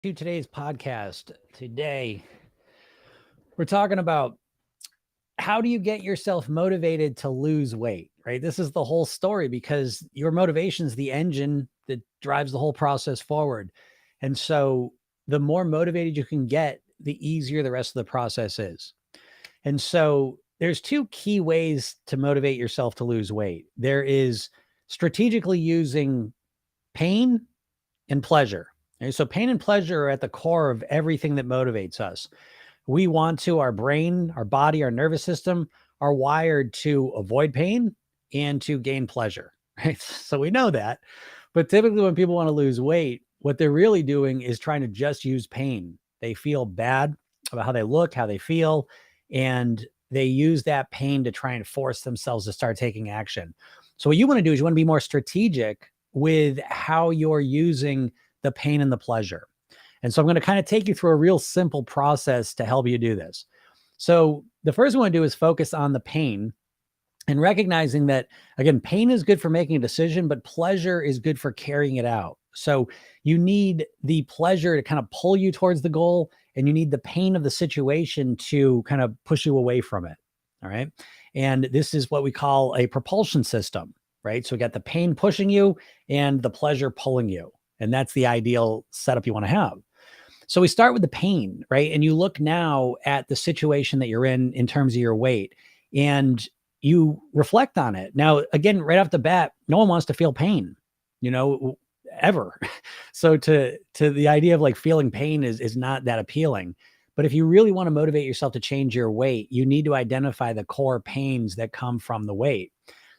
To today's podcast. Today, we're talking about how do you get yourself motivated to lose weight, right? This is the whole story because your motivation is the engine that drives the whole process forward. And so, the more motivated you can get, the easier the rest of the process is. And so, there's two key ways to motivate yourself to lose weight. There is strategically using pain and pleasure. And so pain and pleasure are at the core of everything that motivates us. We want to, our brain, our body, our nervous system are wired to avoid pain and to gain pleasure, right? So we know that. But typically, when people want to lose weight, what they're really doing is trying to just use pain. They feel bad about how they look, how they feel, and they use that pain to try and force themselves to start taking action. So, what you want to do is you want to be more strategic with how you're using the pain and the pleasure. And so I'm going to kind of take you through a real simple process to help you do this. So the first one to do is focus on the pain and recognizing that, again, pain is good for making a decision, but pleasure is good for carrying it out. So you need the pleasure to kind of pull you towards the goal, and you need the pain of the situation to kind of push you away from it. All right. And this is what we call a propulsion system, right? So we got the pain pushing you and the pleasure pulling you. And that's the ideal setup you want to have. So we start with the pain, right? And you look now at the situation that you're in terms of your weight, and you reflect on it. Now, again, right off the bat, no one wants to feel pain, ever. So to the idea of like feeling pain is not that appealing. But if you really want to motivate yourself to change your weight, you need to identify the core pains that come from the weight.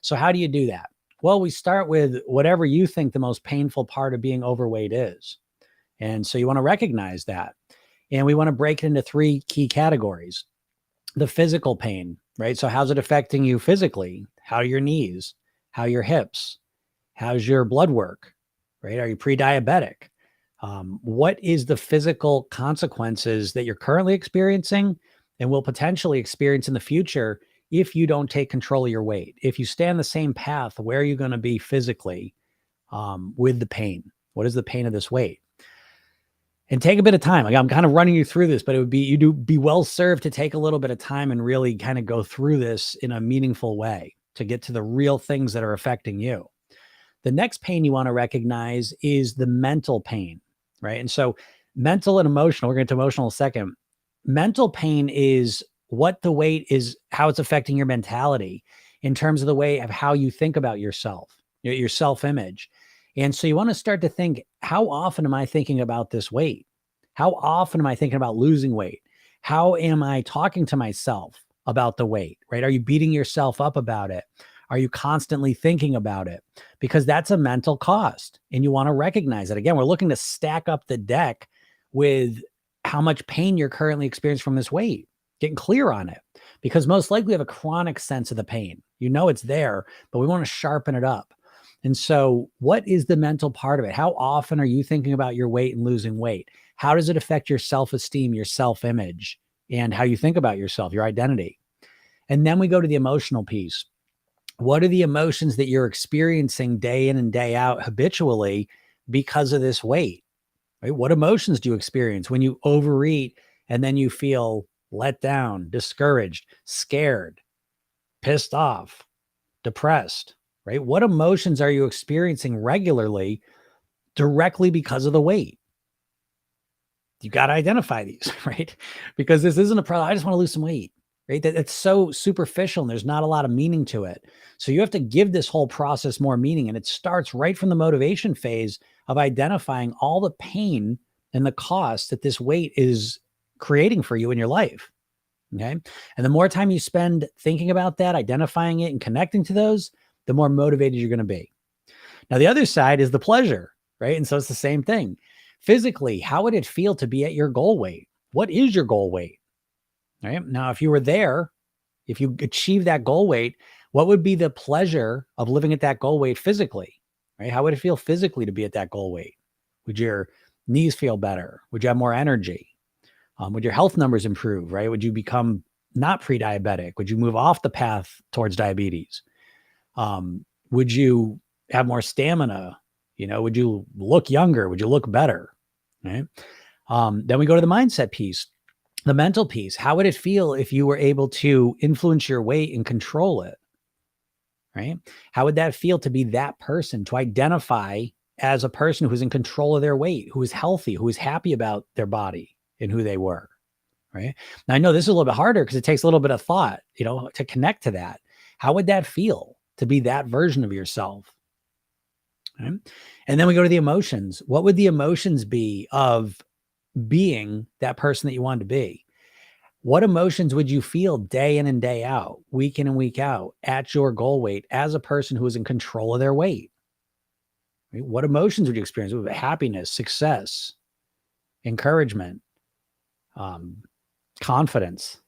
So how do you do that? Well, we start with whatever you think the most painful part of being overweight is. And so you want to recognize that. And we want to break it into three key categories. The physical pain, right? So how's it affecting you physically? How are your knees? How are your hips? How's your blood work, right? Are you pre-diabetic? What is the physical consequences that you're currently experiencing and will potentially experience in the future if you don't take control of your weight? If you stay on the same path, where are you going to be physically with the pain? What is the pain of this weight? And take a bit of time. Like I'm kind of running you through this, but you'd be well served to take a little bit of time and really kind of go through this in a meaningful way to get to the real things that are affecting you. The next pain you want to recognize is the mental pain, right? And so mental and emotional, we're going to get to emotional in a second. Mental pain is what the weight is, how it's affecting your mentality in terms of the way of how you think about yourself, your self-image. And so you want to start to think, how often am I thinking about this weight? How often am I thinking about losing weight? How am I talking to myself about the weight, right? Are you beating yourself up about it? Are you constantly thinking about it? Because that's a mental cost and you want to recognize it. Again, we're looking to stack up the deck with how much pain you're currently experiencing from this weight, getting clear on it, because most likely you have a chronic sense of the pain. You know it's there, but we want to sharpen it up. And so what is the mental part of it? How often are you thinking about your weight and losing weight? How does it affect your self-esteem, your self-image, and how you think about yourself, your identity? And then we go to the emotional piece. What are the emotions that you're experiencing day in and day out habitually because of this weight? Right? What emotions do you experience when you overeat and then you feel let down, discouraged, scared, pissed off, depressed? Right? What emotions are you experiencing regularly directly because of the weight? You got to identify these, right? Because this isn't a problem. I just want to lose some weight, right? That's so superficial and there's not a lot of meaning to it. So you have to give this whole process more meaning. And it starts right from the motivation phase of identifying all the pain and the cost that this weight is creating for you in your life. Okay. And the more time you spend thinking about that, identifying it and connecting to those, the more motivated you're going to be. Now, the other side is the pleasure, right? And so it's the same thing. Physically, how would it feel to be at your goal weight? What is your goal weight? Right? Now, if you were there, if you achieve that goal weight, what would be the pleasure of living at that goal weight physically? Right? How would it feel physically to be at that goal weight? Would your knees feel better? Would you have more energy? Would your health numbers improve? Right? Would you become not pre-diabetic? Would you move off the path towards diabetes? Would you have more stamina? Would you look younger? Would you look better? Right? Then we go to the mindset piece, the mental piece. How would it feel if you were able to influence your weight and control it? Right? How would that feel to be that person, to identify as a person who's in control of their weight, who is healthy, who is happy about their body and who they were? Right? Now I know this is a little bit harder because it takes a little bit of thought, to connect to that. How would that feel to be that version of yourself? Right? And then we go to the emotions. What would the emotions be of being that person that you wanted to be? What emotions would you feel day in and day out, week in and week out, at your goal weight as a person who is in control of their weight? Right? What emotions would you experience? Would it be happiness, success, encouragement, confidence,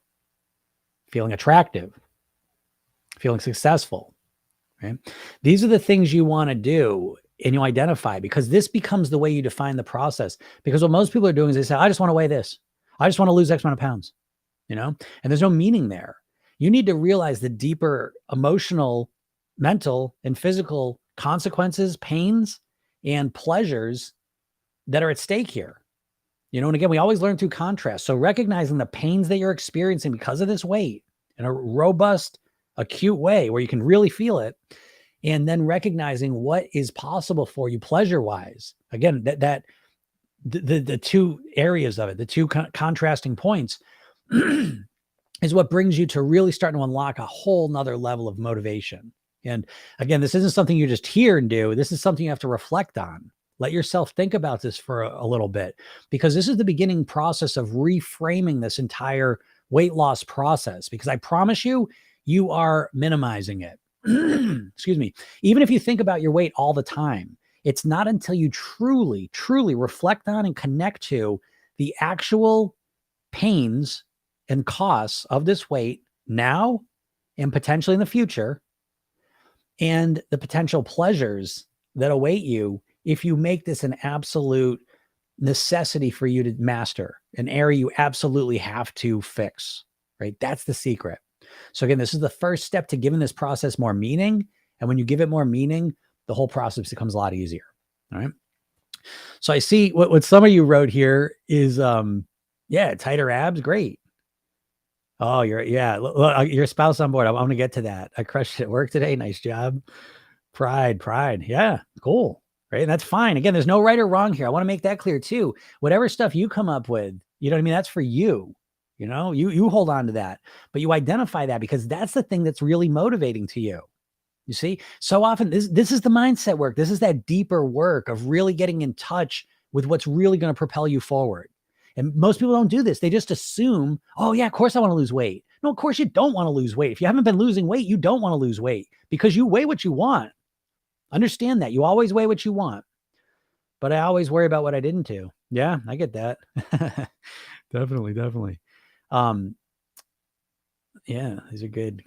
feeling attractive, feeling successful? Right? These are the things you want to do and you identify, because this becomes the way you define the process. Because what most people are doing is they say, I just want to weigh this. I just want to lose X amount of pounds, and there's no meaning there. You need to realize the deeper emotional, mental, and physical consequences, pains, and pleasures that are at stake here. And again, we always learn through contrast. So recognizing the pains that you're experiencing because of this weight in a robust, acute way where you can really feel it, and then recognizing what is possible for you pleasure-wise. Again, the two areas of it, the two contrasting points, is what brings you to really starting to unlock a whole nother level of motivation. And again, this isn't something you just hear and do. This is something you have to reflect on. Let yourself think about this for a little bit, because this is the beginning process of reframing this entire weight loss process, because I promise you, you are minimizing it. Excuse me. Even if you think about your weight all the time, it's not until you truly, truly reflect on and connect to the actual pains and costs of this weight now and potentially in the future, and the potential pleasures that await you if you make this an absolute necessity for you to master, an area you absolutely have to fix, right? That's the secret. So again, this is the first step to giving this process more meaning. And when you give it more meaning, the whole process becomes a lot easier. All right. So I see what some of you wrote here is, tighter abs. Great. Oh, your spouse on board. I'm going to get to that. I crushed it at work today. Nice job. Pride. Yeah. Cool. Right. And that's fine. Again, there's no right or wrong here. I want to make that clear too. Whatever stuff you come up with, you know what I mean? That's for you. You hold on to that, but you identify that, because that's the thing that's really motivating to you. You see, so often this is the mindset work. This is that deeper work of really getting in touch with what's really going to propel you forward. And most people don't do this. They just assume, oh yeah, of course I want to lose weight. No, of course you don't want to lose weight. If you haven't been losing weight, you don't want to lose weight, because you weigh what you want. Understand that. You always weigh what you want. But I always worry about what I didn't do. Yeah, I get that. Definitely. Yeah, these are good.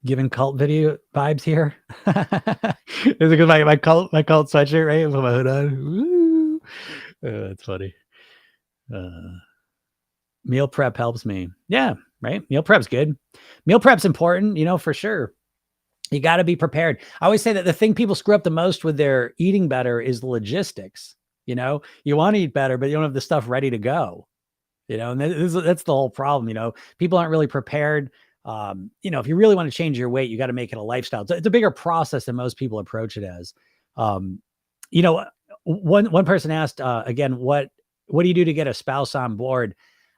Giving cult video vibes here. Is it because my cult sweatshirt, right? With my hood on. Woo. That's funny. Meal prep helps me. Yeah, right. Meal prep's good. Meal prep's important, for sure. You got to be prepared. I always say that the thing people screw up the most with their eating better is the logistics. You want to eat better, but you don't have the stuff ready to go. And that's the whole problem. People aren't really prepared. If you really want to change your weight, you got to make it a lifestyle. It's a bigger process than most people approach it as. One person asked, again, what do you do to get a spouse on board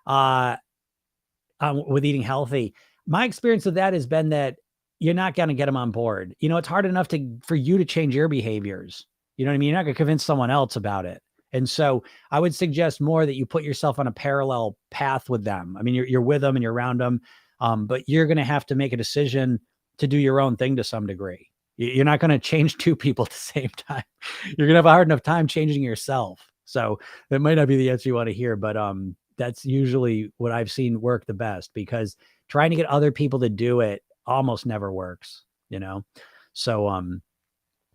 with eating healthy? My experience with that has been that you're not going to get them on board. It's hard enough for you to change your behaviors. You know what I mean? You're not going to convince someone else about it. And so I would suggest more that you put yourself on a parallel path with them. I mean, you're with them and you're around them, but you're going to have to make a decision to do your own thing to some degree. You're not going to change two people at the same time. You're going to have a hard enough time changing yourself. So that might not be the answer you want to hear, but that's usually what I've seen work the best, because trying to get other people to do it almost never works, So,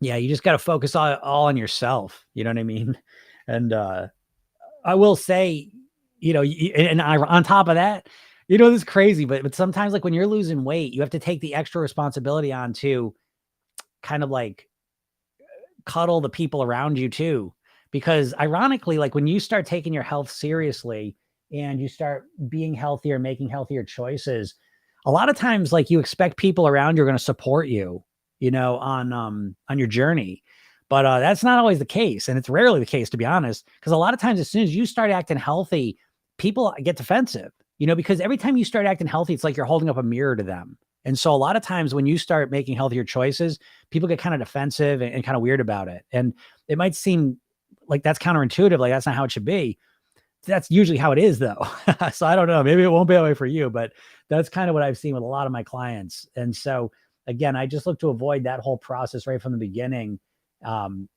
you just got to focus all on yourself. You know what I mean? And I will say, on top of that, this is crazy, but sometimes, like when you're losing weight, you have to take the extra responsibility on to kind of like cuddle the people around you too, because ironically, like when you start taking your health seriously and you start being healthier, making healthier choices, a lot of times, like you expect people around you are going to support you, on your journey. But that's not always the case. And it's rarely the case, to be honest, because a lot of times, as soon as you start acting healthy, people get defensive, because every time you start acting healthy, it's like you're holding up a mirror to them. And so a lot of times when you start making healthier choices, people get kind of defensive and kind of weird about it. And it might seem like that's counterintuitive, like that's not how it should be. That's usually how it is, though. So I don't know, maybe it won't be that way for you, but that's kind of what I've seen with a lot of my clients. And so again, I just look to avoid that whole process right from the beginning, and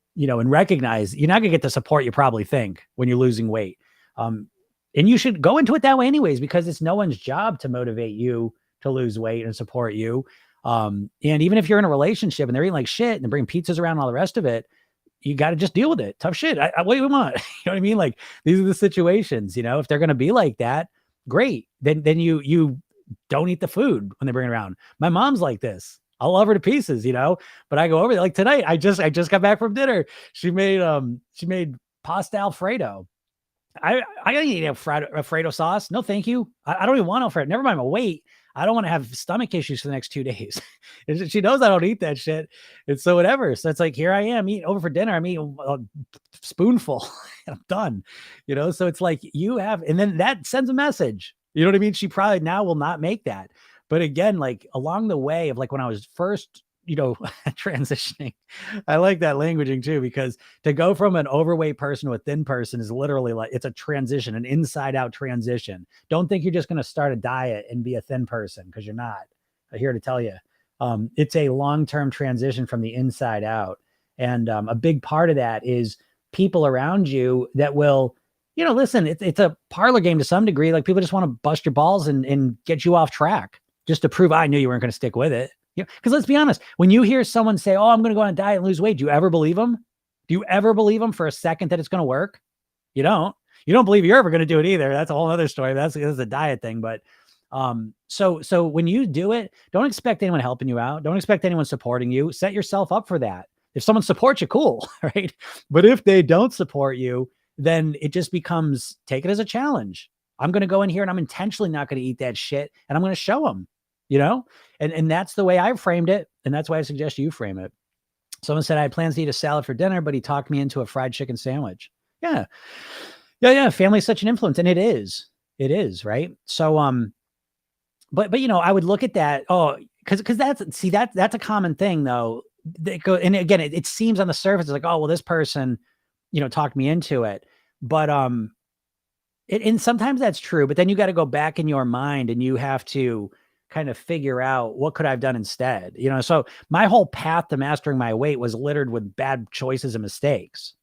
recognize you're not gonna get the support you probably think when you're losing weight. And you should go into it that way anyways, because it's no one's job to motivate you to lose weight and support you. And even if you're in a relationship and they're eating like shit and they bring pizzas around and all the rest of it, you got to just deal with it. Tough shit. What do you want? You know what I mean? Like, these are the situations, if they're going to be like that, great. Then you don't eat the food when they bring it around. My mom's like this. I love her to pieces, but I go over there like tonight. I just got back from dinner. She made pasta Alfredo. I don't eat Alfredo sauce. No, thank you. I don't even want Alfredo. Never mind my weight. I don't want to have stomach issues for the next 2 days. She knows I don't eat that shit. And so whatever. So it's like, here I am eating over for dinner. I'm eating a spoonful and I'm done, So it's like and then that sends a message, you know what I mean? She probably now will not make that. But again, like along the way of like when I was first, transitioning, I like that languaging too, because to go from an overweight person to a thin person is literally like, it's a transition, an inside out transition. Don't think you're just going to start a diet and be a thin person, because you're not. I'm here to tell you, it's a long-term transition from the inside out. And a big part of that is people around you that will, listen, it's a parlor game to some degree. Like people just want to bust your balls and get you off track just to prove I knew you weren't going to stick with it. Because let's be honest, when you hear someone say, "Oh, I'm going to go on a diet and lose weight," do you ever believe them? Do you ever believe them for a second that it's going to work? You don't. You don't believe you're ever going to do it either. That's a whole other story. That's a diet thing. But so when you do it, don't expect anyone helping you out. Don't expect anyone supporting you. Set yourself up for that. If someone supports you, cool, right? But if they don't support you, then it just becomes, take it as a challenge. I'm going to go in here and I'm intentionally not going to eat that shit, and I'm going to show them. And that's the way I framed it. And that's why I suggest you frame it. Someone said I had plans to eat a salad for dinner, but he talked me into a fried chicken sandwich. Yeah. Family is such an influence. And it is. Right. So, but I would look at that. Oh, cause that's a common thing though. And again, it seems on the surface, it's like, oh, well, this person, talked me into it. But, and sometimes that's true, but then you got to go back in your mind and you have to kind of figure out what could I have done instead. So my whole path to mastering my weight was littered with bad choices and mistakes,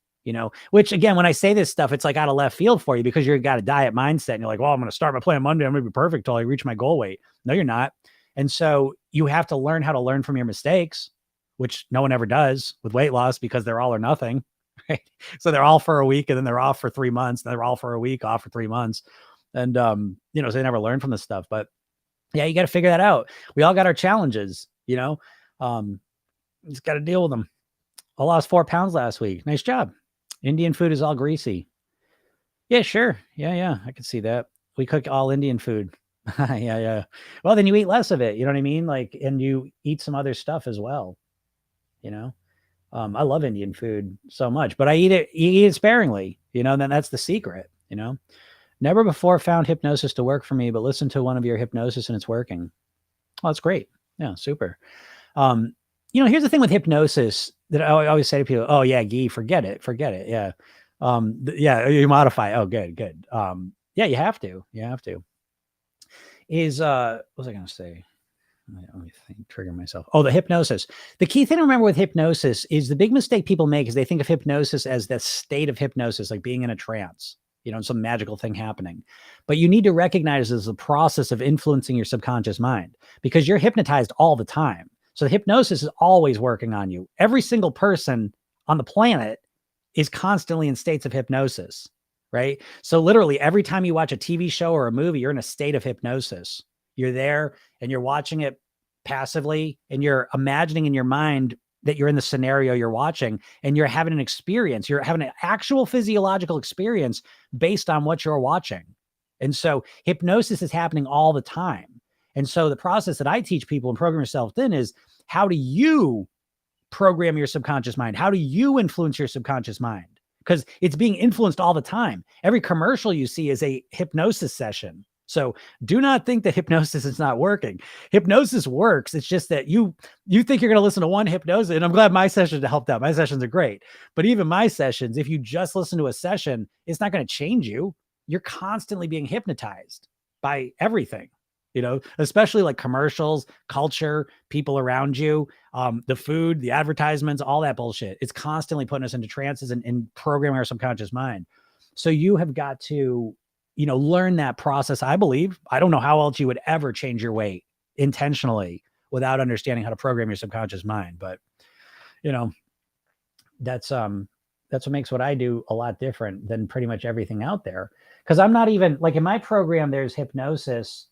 which again, when I say this stuff, it's like out of left field for you because you've got a diet mindset and you're like, well, I'm going to start my plan Monday. I'm going to be perfect till I reach my goal weight. No, you're not. And so you have to learn how to learn from your mistakes, which no one ever does with weight loss because they're all or nothing. Right. So they're all for a week and then they're off for 3 months. And they're all for a week, off for 3 months. And, so they never learn from this stuff, but yeah, you got to figure that out. We all got our challenges, just got to deal with them. I lost 4 pounds last week. Nice job. Indian food is all greasy. Yeah, sure. Yeah. I can see that. We cook all Indian food. Yeah. Well, then you eat less of it. You know what I mean? Like, and you eat some other stuff as well. I love Indian food so much, but you eat it sparingly, then that's the secret, Never before found hypnosis to work for me, but listen to one of your hypnosis and it's working. Oh, that's great. Yeah, super. Here's the thing with hypnosis that I always say to people, oh yeah, Guy, forget it. Yeah. Yeah, you modify. Oh, good. Yeah, you have to. What was I going to say? Let me trigger myself. Oh, the hypnosis. The key thing to remember with hypnosis is the big mistake people make is they think of hypnosis as the state of hypnosis, like being in a trance. Some magical thing happening. But you need to recognize it as a process of influencing your subconscious mind because you're hypnotized all the time. So the hypnosis is always working on you. Every single person on the planet is constantly in states of hypnosis, right? So literally every time you watch a TV show or a movie, you're in a state of hypnosis. You're there and you're watching it passively and you're imagining in your mind that you're in the scenario you're watching and you're having an experience. You're having an actual physiological experience based on what you're watching. And so hypnosis is happening all the time. And so the process that I teach people and program yourself in is, how do you program your subconscious mind? How do you influence your subconscious mind? Because it's being influenced all the time. Every commercial you see is a hypnosis session. So do not think that hypnosis is not working. Hypnosis works. It's just that you think you're going to listen to one hypnosis, and I'm glad my sessions helped out. My sessions are great. But even my sessions, if you just listen to a session, it's not going to change you. You're constantly being hypnotized by everything, especially like commercials, culture, people around you, the food, the advertisements, all that bullshit. It's constantly putting us into trances and programming our subconscious mind. So you have got to, learn that process. I believe, I don't know how else you would ever change your weight intentionally without understanding how to program your subconscious mind. But, that's what makes what I do a lot different than pretty much everything out there. Cause I'm not even like, in my program, there's hypnosis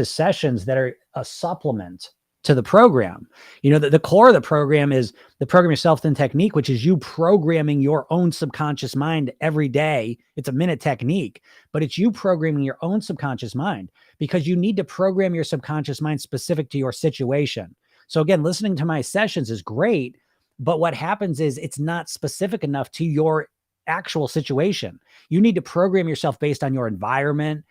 sessions that are a supplement to the program. The core of the program is the Program Yourself Thin technique, which is you programming your own subconscious mind every day. It's a minute technique, but it's you programming your own subconscious mind, because you need to program your subconscious mind specific to your situation. So again, listening to my sessions is great, but what happens is it's not specific enough to your actual situation. You need to program yourself based on your environment.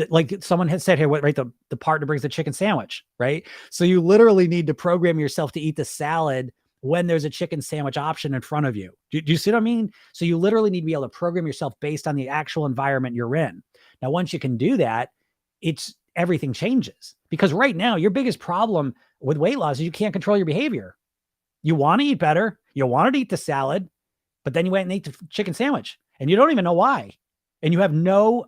Like someone had said here, right? The partner brings the chicken sandwich, right? So you literally need to program yourself to eat the salad when there's a chicken sandwich option in front of you. Do you see what I mean? So you literally need to be able to program yourself based on the actual environment you're in. Now, once you can do that, everything changes, because right now your biggest problem with weight loss is you can't control your behavior. You want to eat better. You wanted to eat the salad, but then you went and ate the chicken sandwich and you don't even know why. And you have no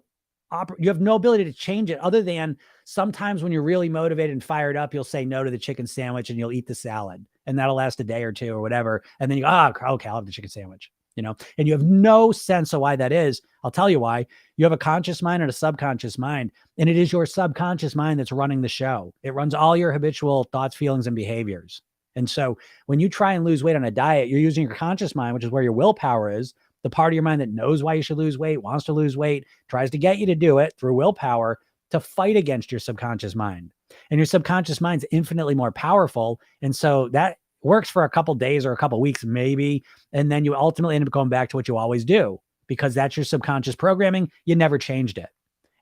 ability to change it, other than sometimes when you're really motivated and fired up, you'll say no to the chicken sandwich and you'll eat the salad, and that'll last a day or two or whatever. And then you go, okay, I'll have the chicken sandwich, and you have no sense of why that is. I'll tell you why. You have a conscious mind and a subconscious mind, and it is your subconscious mind that's running the show. It runs all your habitual thoughts, feelings, and behaviors. And so when you try and lose weight on a diet, you're using your conscious mind, which is where your willpower is, the part of your mind that knows why you should lose weight, wants to lose weight, tries to get you to do it through willpower, to fight against your subconscious mind. And your subconscious mind's infinitely more powerful. And so that works for a couple days or a couple weeks, maybe. And then you ultimately end up going back to what you always do, because that's your subconscious programming. You never changed it.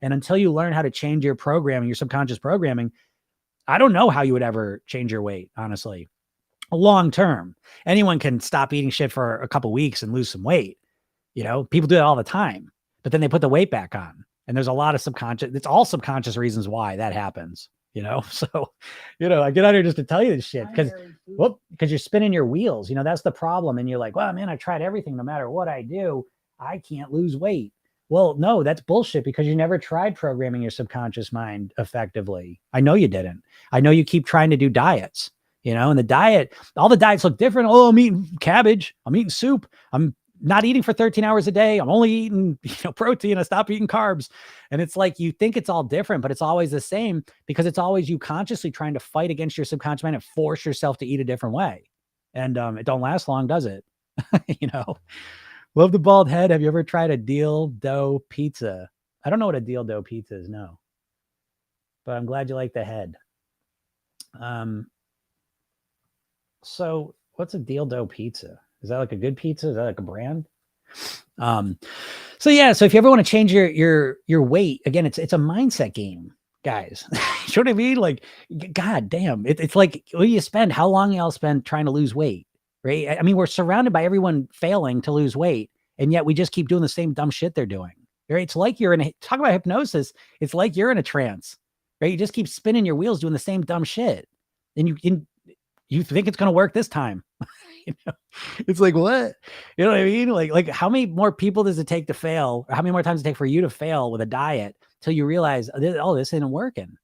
And until you learn how to change your programming, your subconscious programming, I don't know how you would ever change your weight, honestly. Long term, anyone can stop eating shit for a couple weeks and lose some weight. People do it all the time, but then they put the weight back on, and there's a lot of it's all subconscious reasons why that happens, So, I get out here just to tell you this shit because you're spinning your wheels, that's the problem. And you're like, well, man, I tried everything. No matter what I do, I can't lose weight. Well, no, that's bullshit, because you never tried programming your subconscious mind effectively. I know you didn't. I know you keep trying to do diets, and all the diets look different. Oh, I'm eating cabbage. I'm eating soup. I'm not eating for 13 hours a day. I'm only eating, protein. I stop eating carbs. And it's like, you think it's all different, but it's always the same, because it's always you consciously trying to fight against your subconscious mind and force yourself to eat a different way. And it don't last long, does it? Love the bald head. Have you ever tried a deal dough pizza? I don't know what a deal dough pizza is. No, but I'm glad you like the head. So what's a deal dough pizza? Is that like a good pizza? Is that like a brand? So if you ever want to change your weight, again, it's a mindset game, guys. You know what I mean? Like, God damn, it's like, what do you spend? How long y'all spend trying to lose weight, right? I mean, we're surrounded by everyone failing to lose weight, and yet we just keep doing the same dumb shit they're doing, right? It's like talk about hypnosis. It's like you're in a trance, right? You just keep spinning your wheels doing the same dumb shit, and you think it's going to work this time. It's like, what? You know what I mean? Like how many more people does it take to fail? Or how many more times does it take for you to fail with a diet till you realize, oh, this isn't working?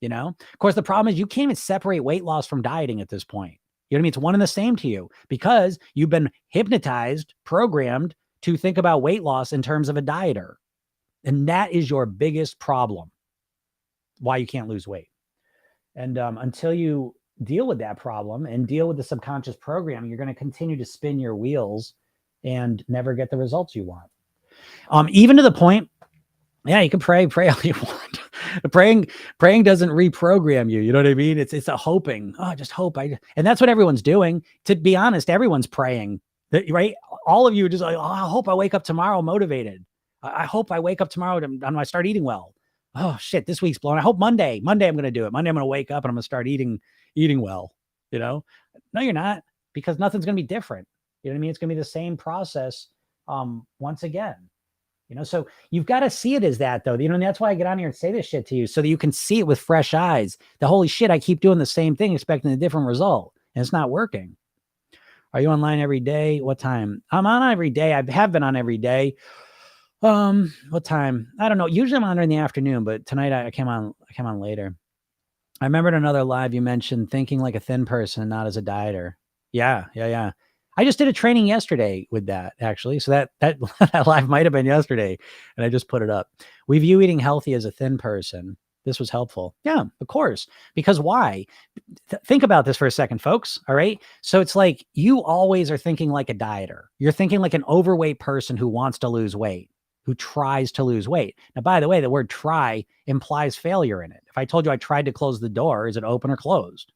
Of course, the problem is you can't even separate weight loss from dieting at this point. You know what I mean? It's one and the same to you, because you've been hypnotized, programmed to think about weight loss in terms of a dieter. And that is your biggest problem, why you can't lose weight. And until you deal with that problem and deal with the subconscious program, you're going to continue to spin your wheels and never get the results you want. Even to the point, yeah, you can pray all you want. praying doesn't reprogram you. You know what I mean? It's a hoping. Oh, just hope. And that's what everyone's doing. To be honest, everyone's praying, right? All of you are just like, oh, I hope I wake up tomorrow motivated. I hope I wake up tomorrow and I start eating well. Oh shit, this week's blown. I hope Monday I'm going to do it. Monday I'm going to wake up and I'm going to start eating well. You know, no, you're not, because nothing's going to be different. You know what I mean? It's going to be the same process. Once again. You know, so you've got to see it as that, though. You know, and that's why I get on here and say this shit to you, so that you can see it with fresh eyes. The holy shit, I keep doing the same thing, expecting a different result, and it's not working. Are you online every day? What time? I'm on every day. I have been on every day. What time? I don't know. Usually I'm on in the afternoon, but tonight I came on later. I remembered another live you mentioned thinking like a thin person, not as a dieter. Yeah. I just did a training yesterday with that, actually. So that live might have been yesterday, and I just put it up. We view eating healthy as a thin person. This was helpful. Yeah, of course. Because why? Think about this for a second, folks. All right. So it's like you always are thinking like a dieter. You're thinking like an overweight person who wants to lose weight, who tries to lose weight. Now, by the way, the word try implies failure in it. If I told you I tried to close the door, is it open or closed?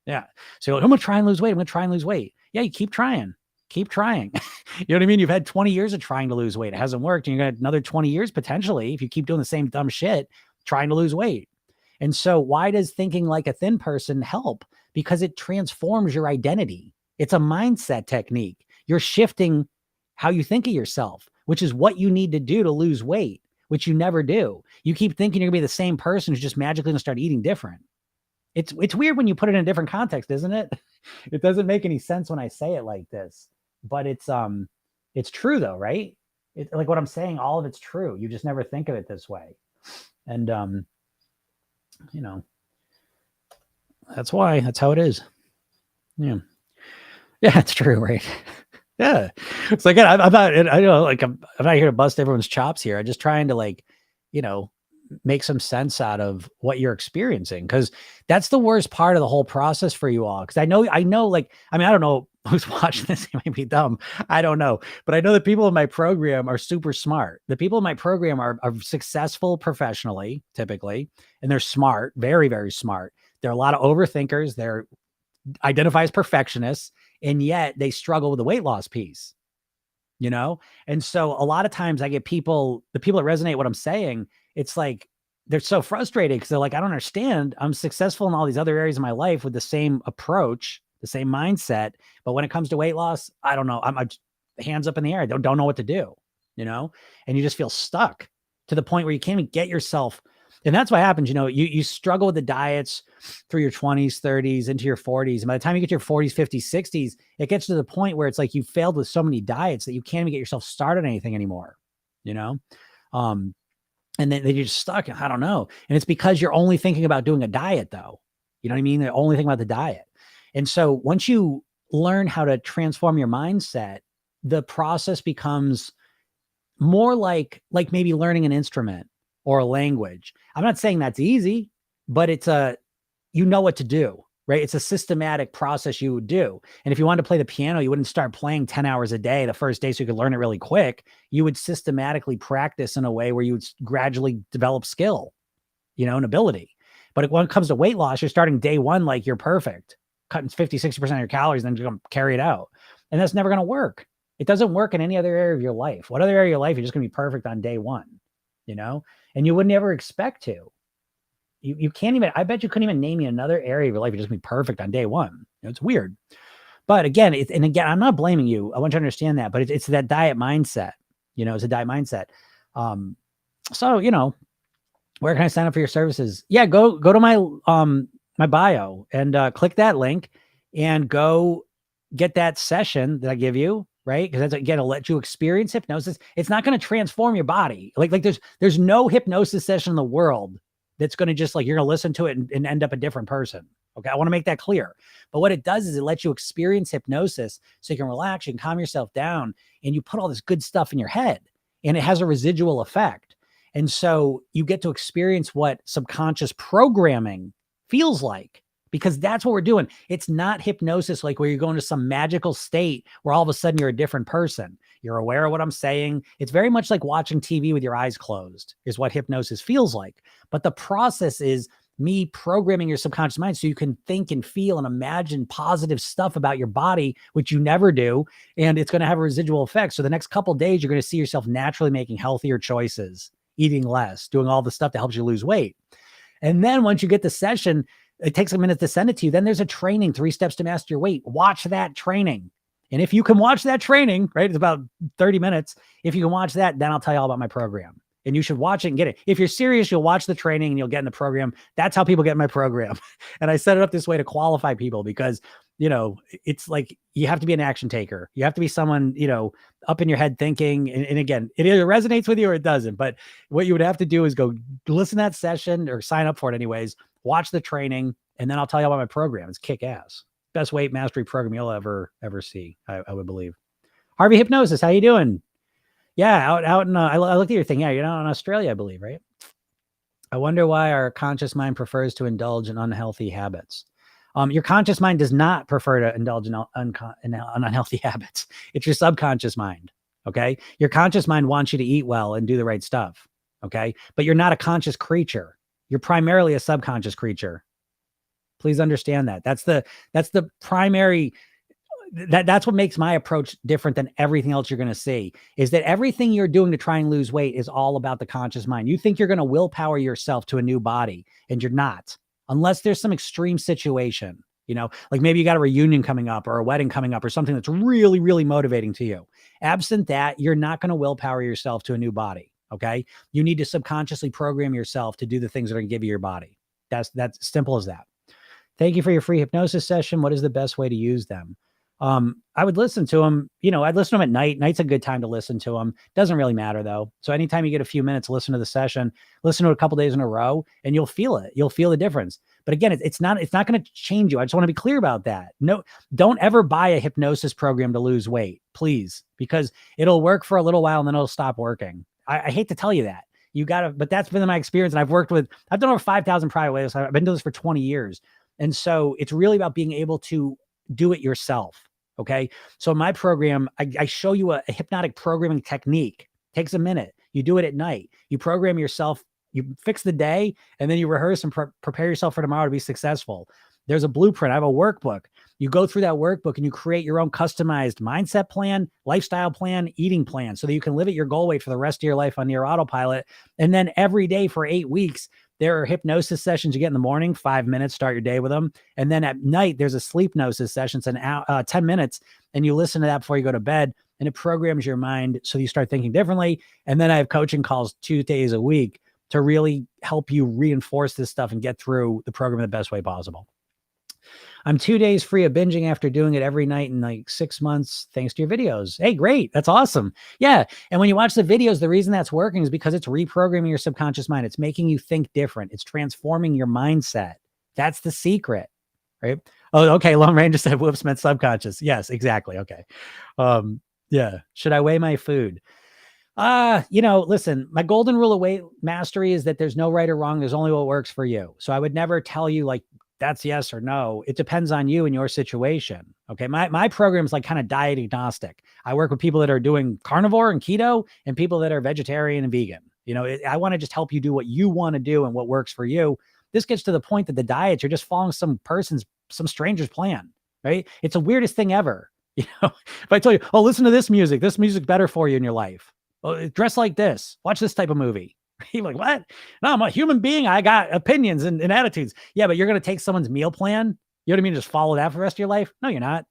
Yeah. So I'm going to try and lose weight. I'm going to try and lose weight. Yeah, you keep trying. Keep trying. You know what I mean? You've had 20 years of trying to lose weight. It hasn't worked. And you're going to have another 20 years potentially, if you keep doing the same dumb shit, trying to lose weight. And so why does thinking like a thin person help? Because it transforms your identity. It's a mindset technique. You're shifting how you think of yourself, which is what you need to do to lose weight, which you never do. You keep thinking you're going to be the same person who's just magically going to start eating different. It's weird when you put it in a different context, isn't it? It doesn't make any sense when I say it like this, but it's true though, right? Like what I'm saying, all of it's true. You just never think of it this way. And, you know, that's how it is. Yeah. Yeah, it's true. Right. Yeah. It's like, I'm not here to bust everyone's chops here. I'm just trying to, like, you know, make some sense out of what you're experiencing. Cause that's the worst part of the whole process for you all. Cause I know, like, I mean, I don't know who's watching this. It might be dumb. I don't know, but I know the people in my program are super smart. The people in my program are successful professionally, typically, and they're smart, very, very smart. There are a lot of overthinkers. They're identify as perfectionists, and yet they struggle with the weight loss piece, you know? And so a lot of times I get the people that resonate what I'm saying, it's like, they're so frustrated because they're like, I don't understand. I'm successful in all these other areas of my life with the same approach, the same mindset. But when it comes to weight loss, I don't know. I'm hands up in the air. I don't know what to do, you know? And you just feel stuck to the point where you can't even get yourself. And that's what happens. You know, you struggle with the diets through your 20s, 30s, into your 40s. And by the time you get to your 40s, 50s, 60s, it gets to the point where it's like you failed with so many diets that you can't even get yourself started on anything anymore, you know? And then you're just stuck. I don't know. And it's because you're only thinking about doing a diet, though. You know what I mean? They're only thinking about the diet. And so once you learn how to transform your mindset, the process becomes more like maybe learning an instrument or a language. I'm not saying that's easy, but it's you know what to do, right? It's a systematic process you would do. And if you wanted to play the piano, you wouldn't start playing 10 hours a day the first day so you could learn it really quick. You would systematically practice in a way where you would gradually develop skill, you know, and ability. But when it comes to weight loss, you're starting day one like you're perfect, cutting 50, 60% of your calories, and then you're going to carry it out. And that's never going to work. It doesn't work in any other area of your life. What other area of your life you're just going to be perfect on day one, you know? And you would never expect to. You can't even, I bet you couldn't even name me another area of your life. You're just gonna be perfect on day one. You know, it's weird. But again, I'm not blaming you. I want you to understand that, but it's that diet mindset, you know, it's a diet mindset. So, you know, where can I sign up for your services? Yeah, go to my, my bio and click that link and go get that session that I give you. Right. Because that's, again, it'll let you experience hypnosis. It's not going to transform your body. Like there's no hypnosis session in the world that's going to just like, you're going to listen to it and end up a different person. Okay. I want to make that clear. But what it does is it lets you experience hypnosis so you can relax, you can calm yourself down, and you put all this good stuff in your head, and it has a residual effect. And so you get to experience what subconscious programming feels like, because that's what we're doing. It's not hypnosis like where you're going to some magical state where all of a sudden you're a different person. You're aware of what I'm saying. It's very much like watching TV with your eyes closed is what hypnosis feels like. But the process is me programming your subconscious mind so you can think and feel and imagine positive stuff about your body, which you never do. And it's going to have a residual effect. So the next couple of days, you're going to see yourself naturally making healthier choices, eating less, doing all the stuff that helps you lose weight. And then once you get the session, it takes a minute to send it to you. Then there's a training, 3 steps to master your weight. Watch that training. And if you can watch that training, right, it's about 30 minutes. If you can watch that, then I'll tell you all about my program. And you should watch it and get it. If you're serious, you'll watch the training and you'll get in the program. That's how people get in my program. And I set it up this way to qualify people because, it's like you have to be an action taker. You have to be someone, up in your head thinking. And again, it either resonates with you or it doesn't. But what you would have to do is go listen to that session or sign up for it anyways, watch the training, and then I'll tell you about my program. It's kick ass. Best weight mastery program you'll ever see, I would believe. Harvey Hypnosis, how you doing? Yeah, out in, I looked at your thing. Yeah, you're out in Australia, I believe, right? I wonder why our conscious mind prefers to indulge in unhealthy habits. Your conscious mind does not prefer to indulge in unhealthy habits. It's your subconscious mind, okay? Your conscious mind wants you to eat well and do the right stuff, okay? But you're not a conscious creature. You're primarily a subconscious creature. Please understand that. That's the primary... That's what makes my approach different than everything else you're going to see, is that everything you're doing to try and lose weight is all about the conscious mind. You think you're going to willpower yourself to a new body, and you're not, unless there's some extreme situation, like maybe you got a reunion coming up or a wedding coming up or something that's really, really motivating to you. Absent that, you're not going to willpower yourself to a new body. Okay. You need to subconsciously program yourself to do the things that are going to give you your body. That's simple as that. Thank you for your free hypnosis session. What is the best way to use them? I would listen to them. I'd listen to them at night. Night's a good time to listen to them. Doesn't really matter though. So anytime you get a few minutes, listen to the session, listen to it a couple days in a row, and you'll feel it. You'll feel the difference. But again, it's not going to change you. I just want to be clear about that. No, don't ever buy a hypnosis program to lose weight, please, because it'll work for a little while and then it'll stop working. I hate to tell you that. But that's been my experience. And I've done over 5,000 private weights. I've been doing this for 20 years. And so it's really about being able to do it yourself. Okay. So in my program, I show you a hypnotic programming technique. Takes a minute. You do it at night. You program yourself, you fix the day, and then you rehearse and prepare yourself for tomorrow to be successful. There's a blueprint. I have a workbook. You go through that workbook and you create your own customized mindset plan, lifestyle plan, eating plan, so that you can live at your goal weight for the rest of your life on your autopilot. And then every day for 8 weeks, there are hypnosis sessions you get in the morning, 5 minutes, start your day with them. And then at night, there's a sleep hypnosis session. It's an hour, 10 minutes. And you listen to that before you go to bed, and it programs your mind so you start thinking differently. And then I have coaching calls 2 days a week to really help you reinforce this stuff and get through the program the best way possible. I'm 2 days free of binging after doing it every night in like 6 months, thanks to your videos. Hey, great. That's awesome. Yeah. And when you watch the videos, the reason that's working is because it's reprogramming your subconscious mind. It's making you think different. It's transforming your mindset. That's the secret, right? Oh, okay. Long Range just said whoops meant subconscious. Yes, exactly. Okay. Yeah. Should I weigh my food? Listen, my golden rule of weight mastery is that there's no right or wrong. There's only what works for you. So I would never tell you like, that's yes or no. It depends on you and your situation. Okay. My program is like kind of diet agnostic. I work with people that are doing carnivore and keto and people that are vegetarian and vegan. I want to just help you do what you want to do and what works for you. This gets to the point that the diets, you're just following some stranger's plan, right? It's the weirdest thing ever. If I tell you, oh, listen to this music's better for you in your life. Oh, dress like this, watch this type of movie. You're like, what? No, I'm a human being. I got opinions and attitudes. Yeah, but you're going to take someone's meal plan. You know what I mean? Just follow that for the rest of your life. No, you're not,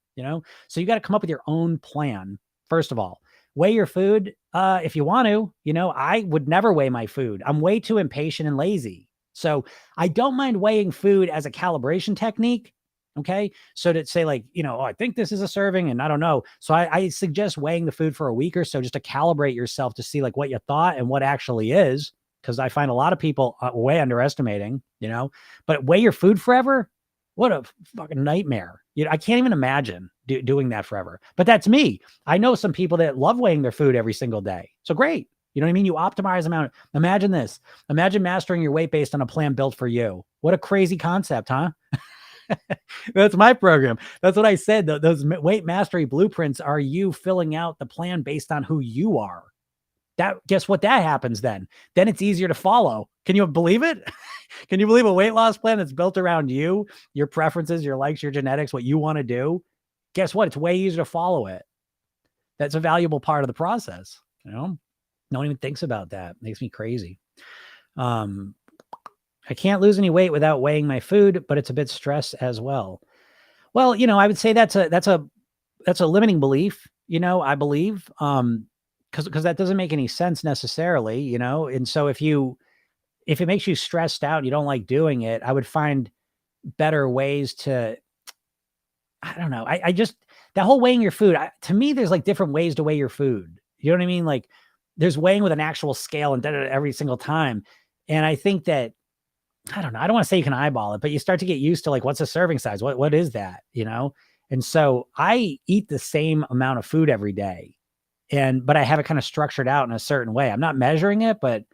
So you got to come up with your own plan. First of all, weigh your food. If you want to, I would never weigh my food. I'm way too impatient and lazy. So I don't mind weighing food as a calibration technique. Okay. So to say like, oh, I think this is a serving and I don't know. So I suggest weighing the food for a week or so just to calibrate yourself to see like what you thought and what actually is. Because I find a lot of people way underestimating, but weigh your food forever. What a fucking nightmare. I can't even imagine doing that forever, but that's me. I know some people that love weighing their food every single day. So great. You know what I mean? You optimize amount. Imagine this. Imagine mastering your weight based on a plan built for you. What a crazy concept, huh? That's my program. That's what I said. Those weight mastery blueprints are you filling out the plan based on who you are. Guess what that happens then? Then it's easier to follow. Can you believe it? Can you believe a weight loss plan that's built around you, your preferences, your likes, your genetics, what you want to do? Guess what? It's way easier to follow it. That's a valuable part of the process. You know, no one even thinks about that. It makes me crazy. I can't lose any weight without weighing my food, but it's a bit stress as well. Well, I would say that's a limiting belief, I believe, because that doesn't make any sense necessarily, and so if it makes you stressed out and you don't like doing it, I would find better ways to, I don't know. I just, that whole weighing your food, to me, there's like different ways to weigh your food. You know what I mean? Like there's weighing with an actual scale and every single time. And I think that, I don't know. I don't want to say you can eyeball it, but you start to get used to like, what's a serving size? What is that? And so I eat the same amount of food every day, but I have it kind of structured out in a certain way. I'm not measuring it, but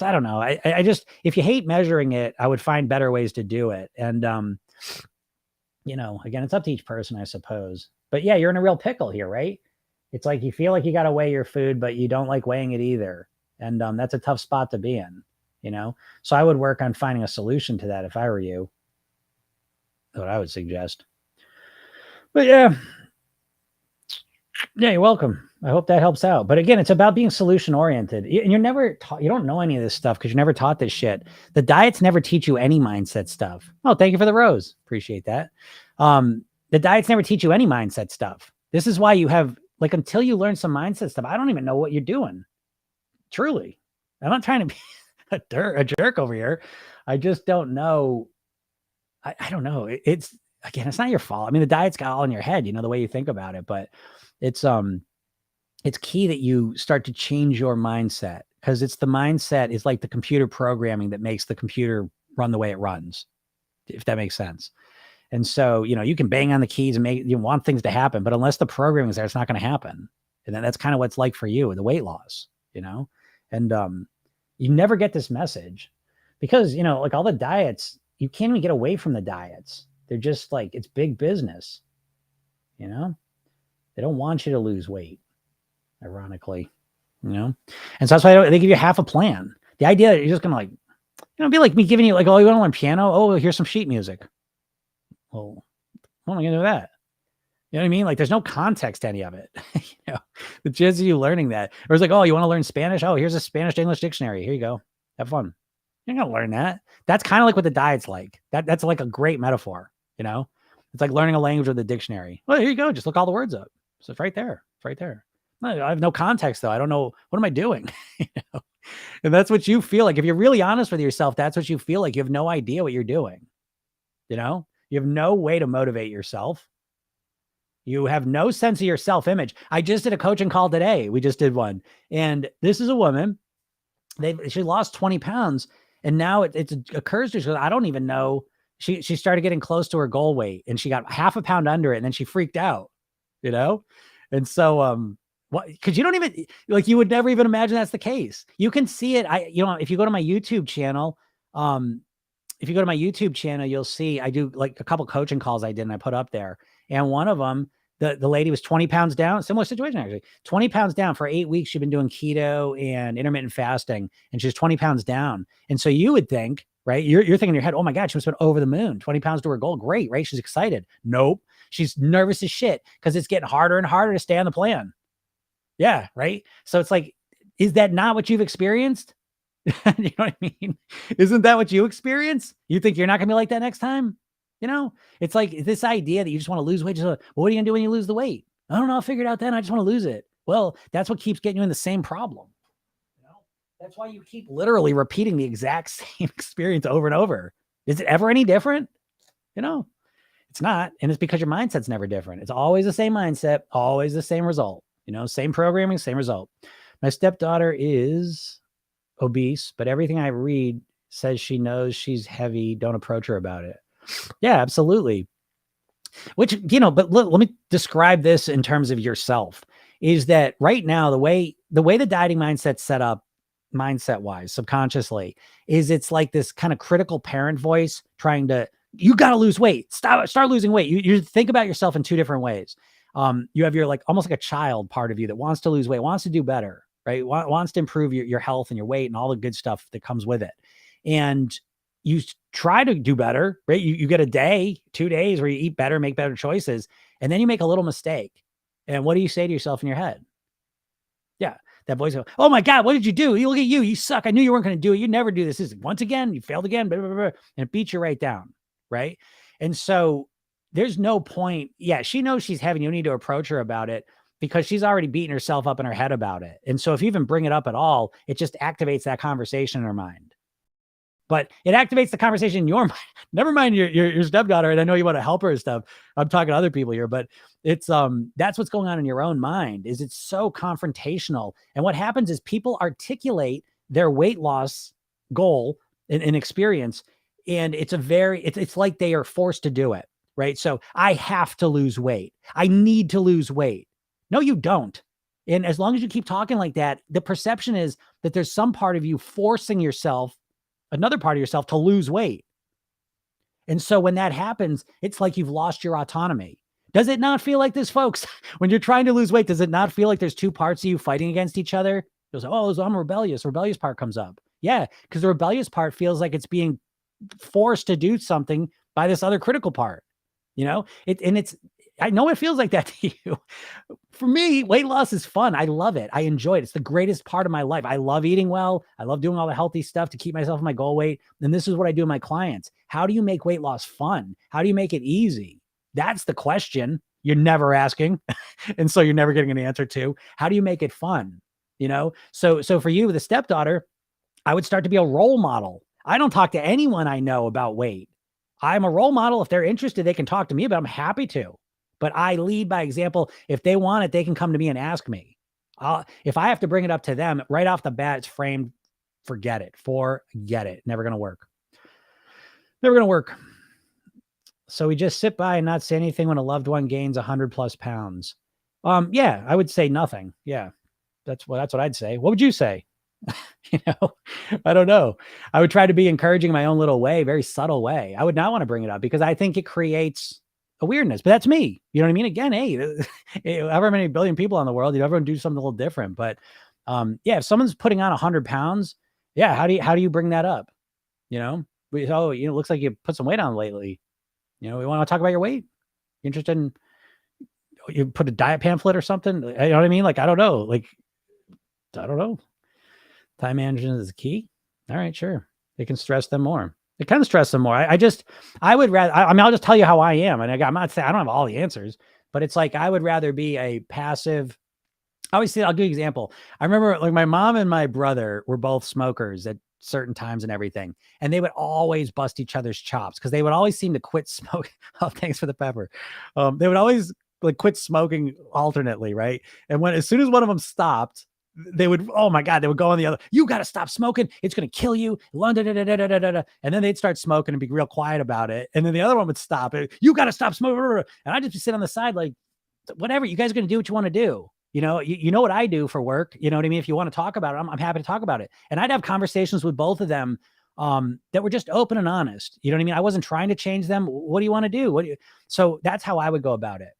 I don't know. I just, if you hate measuring it, I would find better ways to do it. And, again, it's up to each person, I suppose, but yeah, you're in a real pickle here, right? It's like, you feel like you got to weigh your food, but you don't like weighing it either. And, that's a tough spot to be in. So I would work on finding a solution to that if I were you. That's what I would suggest. But yeah, you're welcome. I hope that helps out. But again, it's about being solution oriented. And you're never taught, you don't know any of this stuff because you're never taught this shit. The diets never teach you any mindset stuff. Oh, thank you for the rose. Appreciate that. The diets never teach you any mindset stuff. This is why you have, like, until you learn some mindset stuff, I don't even know what you're doing. Truly. I'm not trying to be a jerk over here. I just don't know. I don't know. It's not your fault. I mean, the diet's got all in your head, the way you think about it, but it's key that you start to change your mindset, because it's the mindset is like the computer programming that makes the computer run the way it runs, if that makes sense. And so, you can bang on the keys and you want things to happen, but unless the programming is there, it's not going to happen. And then that's kind of what it's like for you with the weight loss, and, you never get this message because, like all the diets, you can't even get away from the diets. They're just like, it's big business, they don't want you to lose weight, ironically, and so that's why they give you half a plan. The idea that you're just going to be like me giving you like, oh, you want to learn piano? Oh, here's some sheet music. Well, what am I going to do with that? You know what I mean? Like there's no context to any of it. The chances of you learning that, or it's like, oh, you want to learn Spanish? Oh, here's a Spanish to English dictionary. Here you go. Have fun. You're going to learn that. That's kind of like what the diet's like. That's like a great metaphor. It's like learning a language with a dictionary. Well, here you go. Just look all the words up. So it's right there. It's right there. I have no context though. I don't know. What am I doing? And that's what you feel like. If you're really honest with yourself, that's what you feel like. You have no idea what you're doing. You have no way to motivate yourself. You have no sense of your self-image. I just did a coaching call today. We just did one. And this is a woman. She lost 20 pounds. And now it occurs to her, she goes, I don't even know. She started getting close to her goal weight and she got half a pound under it. And then she freaked out, And so, because you don't even, like, you would never even imagine that's the case. You can see it. If you go to my YouTube channel, you'll see I do like a couple coaching calls I did and I put up there. And one of them, the lady was 20 pounds down, similar situation, actually 20 pounds down for 8 weeks. She'd been doing keto and intermittent fasting and she's 20 pounds down. And so you would think, right? You're thinking in your head, oh my God, she must have been over the moon, 20 pounds to her goal. Great, right? She's excited. Nope. She's nervous as shit because it's getting harder and harder to stay on the plan. Yeah. Right. So it's like, is that not what you've experienced? You know what I mean? Isn't that what you experience? You think you're not going to be like that next time? It's like this idea that you just want to lose weight. Well, what are you going to do when you lose the weight? I don't know. I'll figure it out then. I just want to lose it. Well, that's what keeps getting you in the same problem. That's why you keep literally repeating the exact same experience over and over. Is it ever any different? It's not. And it's because your mindset's never different. It's always the same mindset, always the same result, same programming, same result. My stepdaughter is obese, but everything I read says she knows she's heavy. Don't approach her about it. Yeah, absolutely. Which, but let me describe this in terms of yourself, is that right now, the way the dieting mindset's set up, mindset wise, subconsciously, is it's like this kind of critical parent voice trying to you got to lose weight. Start losing weight. You think about yourself in two different ways. You have your like almost like a child part of you that wants to lose weight, wants to do better, right? Wants to improve your health and your weight and all the good stuff that comes with it. And you try to do better, right? You get a day, 2 days where you eat better, make better choices, and then you make a little mistake. And what do you say to yourself in your head? Yeah. That voice goes, oh my God, what did you do? You look at you. You suck. I knew you weren't going to do it. You never do this. Once again, you failed again, blah, blah, blah, and it beats you right down. Right. And so there's no point. Yeah. She knows she's having, you need to approach her about it because she's already beaten herself up in her head about it. And so if you even bring it up at all, it just activates that conversation in her mind. But it activates the conversation in your mind. Never mind your stepdaughter. And I know you want to help her and stuff. I'm talking to other people here, but it's that's what's going on in your own mind. Is it's so confrontational. And what happens is people articulate their weight loss goal and experience, and it's like they are forced to do it, right? So I have to lose weight. I need to lose weight. No, you don't. And as long as you keep talking like that, the perception is that there's some part of you forcing yourself, another part of yourself, to lose weight. And so when that happens, it's like you've lost your autonomy. Does it not feel like this, folks? When you're trying to lose weight, does it not feel like there's two parts of you fighting against each other? It goes, oh, so I'm rebellious. Rebellious part comes up. Yeah, because the rebellious part feels like it's being forced to do something by this other critical part. I know it feels like that to you. For me, weight loss is fun. I love it. I enjoy it. It's the greatest part of my life. I love eating well. I love doing all the healthy stuff to keep myself in my goal weight. And this is what I do with my clients. How do you make weight loss fun? How do you make it easy? That's the question you're never asking. And so you're never getting an answer to. How do you make it fun? So for you, with a stepdaughter, I would start to be a role model. I don't talk to anyone I know about weight. I'm a role model. If they're interested, they can talk to me, but I'm happy to. But I lead by example. If they want it, they can come to me and ask me. If I have to bring it up to them right off the bat, it's framed, forget it. Never going to work. Never going to work. So we just sit by and not say anything when a loved one gains 100+ pounds. Yeah, I would say nothing. Yeah, that's what I'd say. What would you say? I don't know. I would try to be encouraging in my own little way, very subtle way. I would not want to bring it up because I think it creates a weirdness, but that's me. You know what I mean? Again, however many billion people in the world, everyone do something a little different. But yeah, if someone's putting on 100 pounds, yeah, how do you bring that up? It looks like you put some weight on lately. We want to talk about your weight. You interested in, you put a diet pamphlet or something? You know what I mean? Like, I don't know. Time management is the key. All right, sure. It can stress them more. It kind of stress them more. I would rather, I'll just tell you how I am. And I'm not saying I don't have all the answers, but it's like, I would rather be a passive. I'll give you an example. I remember like my mom and my brother were both smokers at certain times and everything. And they would always bust each other's chops because they would always seem to quit smoking. Oh, thanks for the pepper. They would always like quit smoking alternately. Right. And as soon as one of them stopped, they would, oh my God, they would go on the other, you got to stop smoking. It's going to kill you. And then they'd start smoking and be real quiet about it. And then the other one would stop it. You got to stop smoking. And I'd just be sitting on the side, like, whatever, you guys are going to do what you want to do. You know what I do for work. You know what I mean? If you want to talk about it, I'm happy to talk about it. And I'd have conversations with both of them that were just open and honest. You know what I mean? I wasn't trying to change them. What do you want to do? So that's how I would go about it.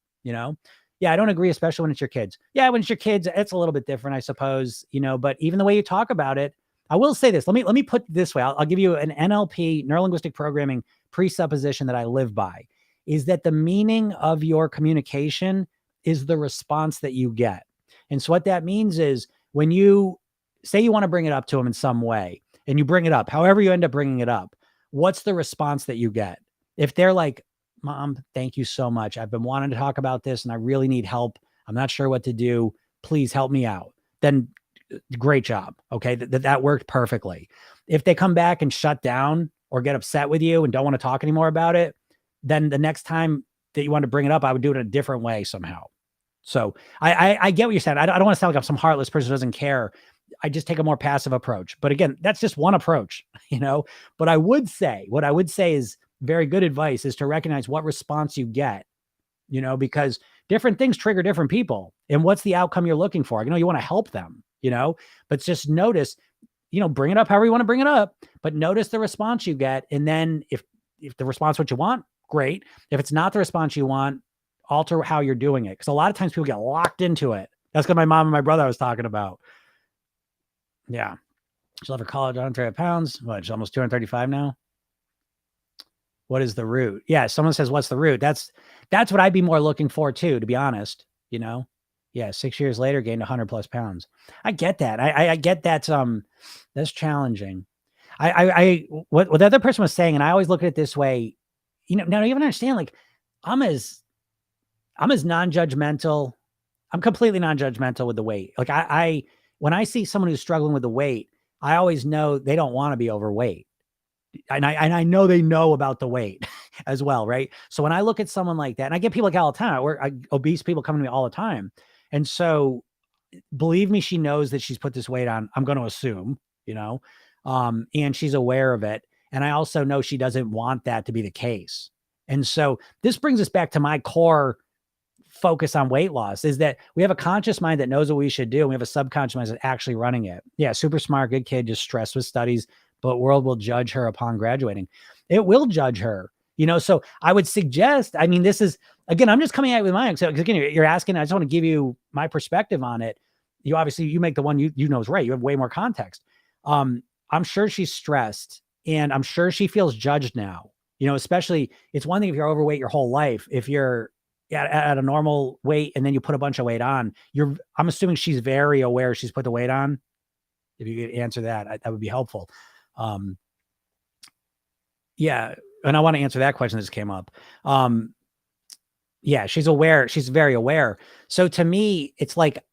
Yeah, I don't agree, especially when it's your kids. Yeah, when it's your kids, it's a little bit different, I suppose, but even the way you talk about it, I will say this. Let me put it this way. I'll give you an NLP, neuro-linguistic programming presupposition that I live by, is that the meaning of your communication is the response that you get. And so what that means is when you say you want to bring it up to them in some way and you bring it up, however you end up bringing it up, what's the response that you get? If they're like, Mom, thank you so much. I've been wanting to talk about this and I really need help. I'm not sure what to do. Please help me out. Then great job. Okay. That worked perfectly. If they come back and shut down or get upset with you and don't want to talk anymore about it, then the next time that you want to bring it up, I would do it in a different way somehow. So I get what you're saying. I don't want to sound like I'm some heartless person who doesn't care. I just take a more passive approach. But again, that's just one approach, but what I would say is very good advice is to recognize what response you get, because different things trigger different people and what's the outcome you're looking for. You want to help them, but just notice, bring it up however you want to bring it up, but notice the response you get. And then if if the response what you want, great. If it's not the response you want, alter how you're doing it. Because a lot of times people get locked into it. That's what my mom and my brother I was talking about. Yeah. She'll have her college 130 pounds. What? She's almost 235 now. What is the root? Yeah. Someone says, what's the root? That's what I'd be more looking for too, to be honest, you know? Yeah. 6 years later, gained 100+ pounds. I get that. I get that's challenging. What the other person was saying, and I always look at it this way, now you even understand, like I'm as non-judgmental. I'm completely non-judgmental with the weight. Like when I see someone who's struggling with the weight, I always know they don't want to be overweight. And I know they know about the weight as well. Right. So when I look at someone like that, and I get people like all the time, obese people come to me all the time. And so believe me, she knows that she's put this weight on. I'm going to assume, and she's aware of it. And I also know she doesn't want that to be the case. And so this brings us back to my core focus on weight loss, is that we have a conscious mind that knows what we should do. And we have a subconscious mind that's actually running it. Yeah. Super smart, good kid, just stressed with studies, but world will judge her upon graduating. It will judge her, so I would suggest, this is, again, I'm just coming at it with my, because again, you're asking, I just want to give you my perspective on it. You make the one you know is right. You have way more context. I'm sure she's stressed, and I'm sure she feels judged now, especially it's one thing if you're overweight your whole life. If you're at a normal weight and then you put a bunch of weight on, I'm assuming she's very aware she's put the weight on. If you could answer that would be helpful. Yeah. And I want to answer that question that just came up. Yeah, she's aware. She's very aware. So to me, it's like,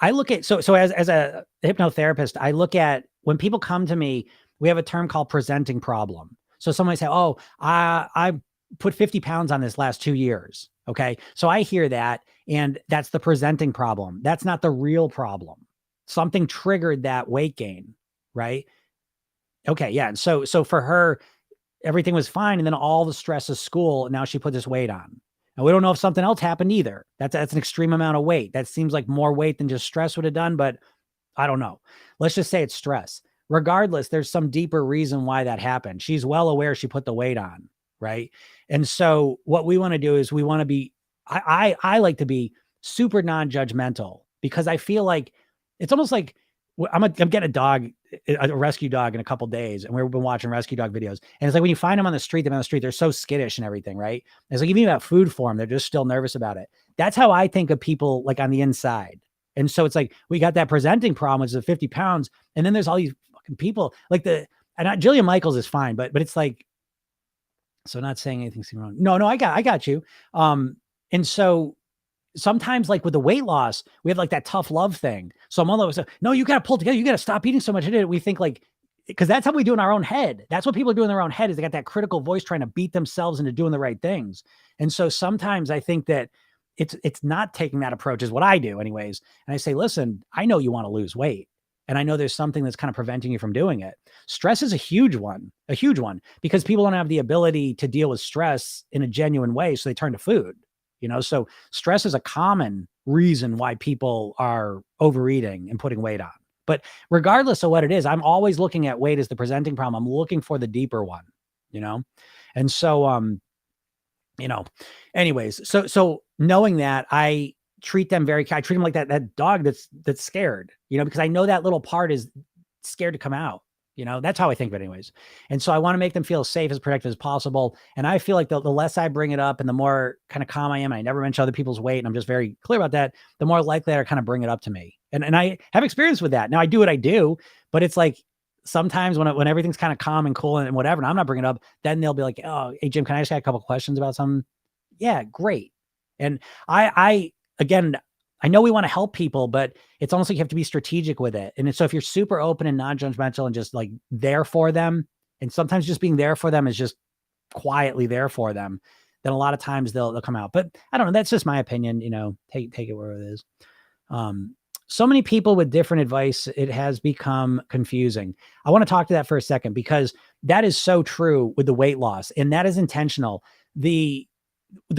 I look at, so as a hypnotherapist, I look at when people come to me, we have a term called presenting problem. So somebody say, oh, I put 50 pounds on this last 2 years. Okay. So I hear that, and that's the presenting problem. That's not the real problem. Something triggered that weight gain. Right. Okay. Yeah. And so for her, everything was fine. And then all the stress of school, and now she put this weight on. And we don't know if something else happened either. That's an extreme amount of weight. That seems like more weight than just stress would have done, but I don't know. Let's just say it's stress. Regardless, there's some deeper reason why that happened. She's well aware she put the weight on, right? And so what we want to do is we want to be, I like to be super non-judgmental, because I feel like it's almost like I'm getting a rescue dog in a couple days, and we've been watching rescue dog videos. And it's like when you find them on the street, they're so skittish and everything, right? And it's like even you have food for them, they're just still nervous about it. That's how I think of people like on the inside. And so it's like we got that presenting problem, which is 50 pounds, and then there's all these fucking people like Jillian Michaels is fine, but it's like, so not saying anything's wrong. No, I got you. And so sometimes, like with the weight loss, we have like that tough love thing. So I'm always like, no, you got to pull together. You got to stop eating so much. We think like, because that's how we do in our own head. That's what people do in their own head, is they got that critical voice trying to beat themselves into doing the right things. And so sometimes I think that it's not taking that approach, is what I do anyways. And I say, listen, I know you want to lose weight, and I know there's something that's kind of preventing you from doing it. Stress is a huge one, because people don't have the ability to deal with stress in a genuine way. So they turn to food. So stress is a common reason why people are overeating and putting weight on. But regardless of what it is, I'm always looking at weight as the presenting problem. I'm looking for the deeper one, And so, anyways, so knowing that, I treat them I treat them like that dog that's scared, because I know that little part is scared to come out. That's how I think of it anyways. And so I want to make them feel safe, as protected as possible. And I feel like the less I bring it up and the more kind of calm I am, and I never mention other people's weight, and I'm just very clear about that, the more likely they're kind of bring it up to me. And I have experience with that. Now I do what I do, but it's like sometimes when everything's kind of calm and cool and whatever, and I'm not bringing it up, then they'll be like, oh, hey Jim, can I just ask a couple questions about something? Yeah, great. And again, I know we want to help people, but it's almost like you have to be strategic with it. And so if you're super open and non-judgmental and just like there for them, and sometimes just being there for them is just quietly there for them, then a lot of times they'll come out. But I don't know. That's just my opinion. Take it where it is. So many people with different advice, it has become confusing. I want to talk to that for a second, because that is so true with the weight loss, and that is intentional. The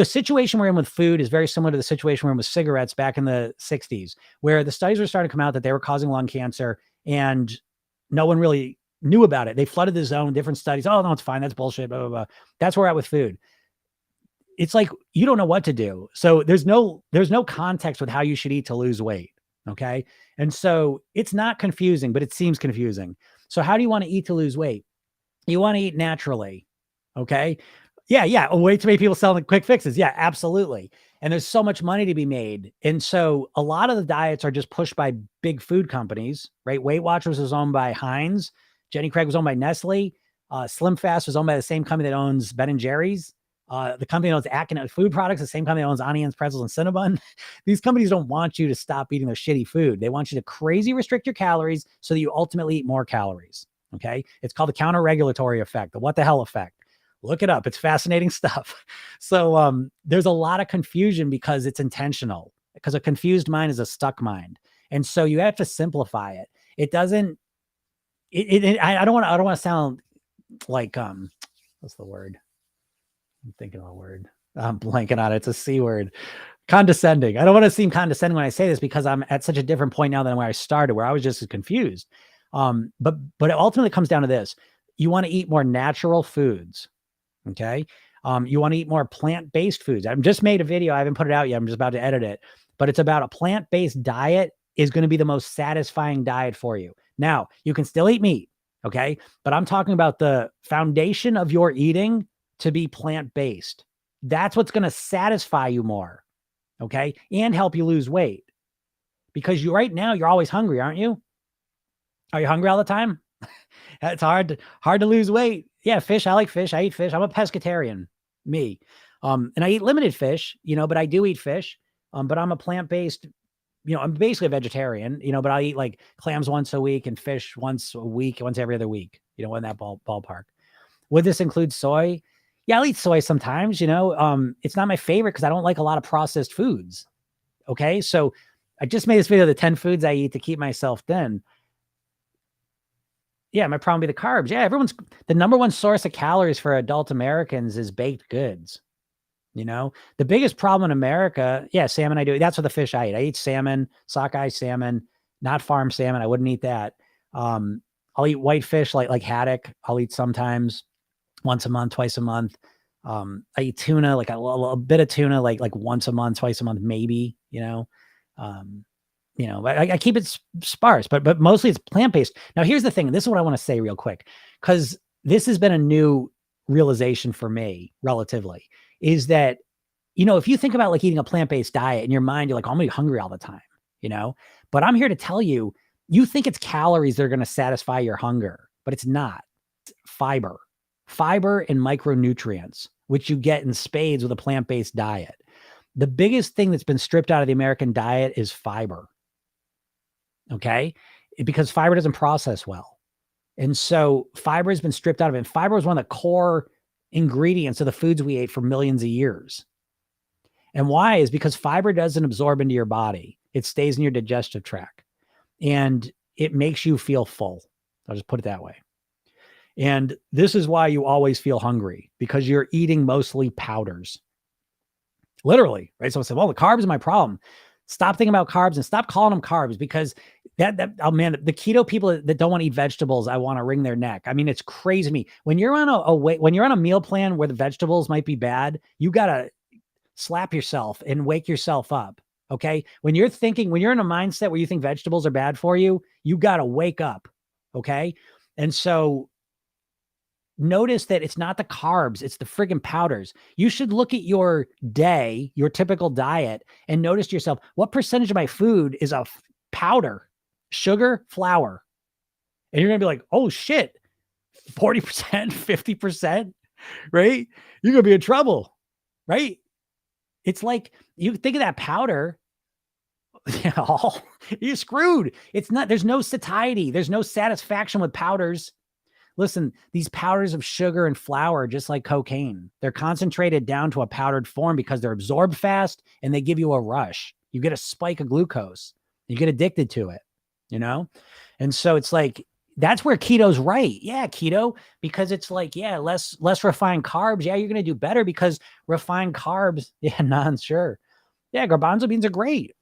situation we're in with food is very similar to the situation we're in with cigarettes back in the 60s, where the studies were starting to come out that they were causing lung cancer, and no one really knew about it. They flooded the zone, different studies. Oh, no, it's fine. That's bullshit. Blah, blah, blah. That's where we're at with food. It's like you don't know what to do. So there's no context with how you should eat to lose weight. Okay. And so it's not confusing, but it seems confusing. So how do you want to eat to lose weight? You want to eat naturally. Okay. Yeah. Yeah. Way too many people selling quick fixes. Yeah, absolutely. And there's so much money to be made. And so a lot of the diets are just pushed by big food companies, right? Weight Watchers was owned by Heinz. Jenny Craig was owned by Nestle. Slim Fast was owned by the same company that owns Ben and Jerry's. The company that owns Atkins Food Products, the same company that owns Onions, Pretzels, and Cinnabon. These companies don't want you to stop eating their shitty food. They want you to crazy restrict your calories so that you ultimately eat more calories. Okay. It's called the counter-regulatory effect, the what the hell effect. Look it up. It's fascinating stuff. So there's a lot of confusion because it's intentional, because a confused mind is a stuck mind. And so you have to simplify it. It doesn't, I don't want to sound like, what's the word? I'm thinking of a word. I'm blanking on it. It's a C word. Condescending. I don't want to seem condescending when I say this because I'm at such a different point now than where I started, where I was just as confused. But it ultimately comes down to this. You want to eat more natural foods. Okay. You want to eat more plant-based foods. I've just made a video. I haven't put it out yet. I'm just about to edit it, but it's about a plant-based diet is going to be the most satisfying diet for you. Now you can still eat meat. Okay. But I'm talking about the foundation of your eating to be plant-based. That's what's going to satisfy you more. Okay. And help you lose weight because right now you're always hungry, aren't you? Are you hungry all the time? It's hard to lose weight. Yeah. Fish. I like fish. I eat fish. I'm a pescatarian, me. And I eat limited fish, but I do eat fish. But I'm a plant-based, I'm basically a vegetarian, but I'll eat like clams once a week and fish once a week, once every other week, in that ballpark. Would this include soy? Yeah, I'll eat soy sometimes, it's not my favorite because I don't like a lot of processed foods. Okay. So I just made this video of the 10 foods I eat to keep myself thin. Yeah, my problem would be the carbs. Yeah, the number one source of calories for adult Americans is baked goods. The biggest problem in America, yeah, salmon I do. That's what the fish I eat. I eat salmon, sockeye salmon, not farm salmon. I wouldn't eat that. I'll eat white fish like haddock. I'll eat sometimes once a month, twice a month. I eat tuna, like a bit of tuna, like once a month, twice a month, maybe, I keep it sparse, but mostly it's plant-based. Now, here's the thing. This is what I want to say real quick, because this has been a new realization for me relatively, is that, if you think about like eating a plant-based diet in your mind, you're like, oh, I'm going to be hungry all the time, but I'm here to tell you, you think it's calories that are going to satisfy your hunger, but it's not. It's fiber and micronutrients, which you get in spades with a plant-based diet. The biggest thing that's been stripped out of the American diet is fiber. Okay. Because fiber doesn't process well. And so fiber has been stripped out of it. And fiber is one of the core ingredients of the foods we ate for millions of years. And why is because fiber doesn't absorb into your body. It stays in your digestive tract and it makes you feel full. I'll just put it that way. And this is why you always feel hungry, because you're eating mostly powders. Literally, right? So I said, well, the carbs are my problem. Stop thinking about carbs and stop calling them carbs, because oh man, the keto people that don't want to eat vegetables, I want to wring their neck. I mean, it's crazy to me. When you're on when you're on a meal plan where the vegetables might be bad, you got to slap yourself and wake yourself up. Okay. When you're in a mindset where you think vegetables are bad for you, you got to wake up. Okay. And so notice that it's not the carbs, it's the friggin' powders. You should look at your day, your typical diet, and notice to yourself, what percentage of my food is a powder, sugar, flour? And you're going to be like, oh shit, 40%, 50%, right? You're going to be in trouble, right? It's like, you think of that powder, you're screwed. It's not, there's no satiety. There's no satisfaction with powders. Listen, these powders of sugar and flour are just like cocaine. They're concentrated down to a powdered form because they're absorbed fast and they give you a rush. You get a spike of glucose. You get addicted to it, And so it's like, that's where keto's right. Yeah, keto, because it's like, yeah, less refined carbs. Yeah, you're going to do better because refined carbs. Yeah, sure. Yeah, garbanzo beans are great.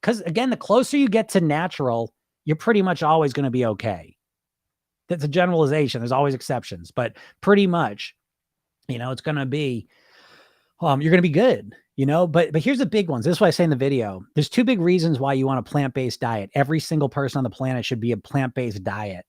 Because again, the closer you get to natural, you're pretty much always going to be okay. That's a generalization. There's always exceptions, but pretty much, it's going to be, you're going to be good, but here's the big ones. This is what I say in the video. There's two big reasons why you want a plant-based diet. Every single person on the planet should be a plant-based diet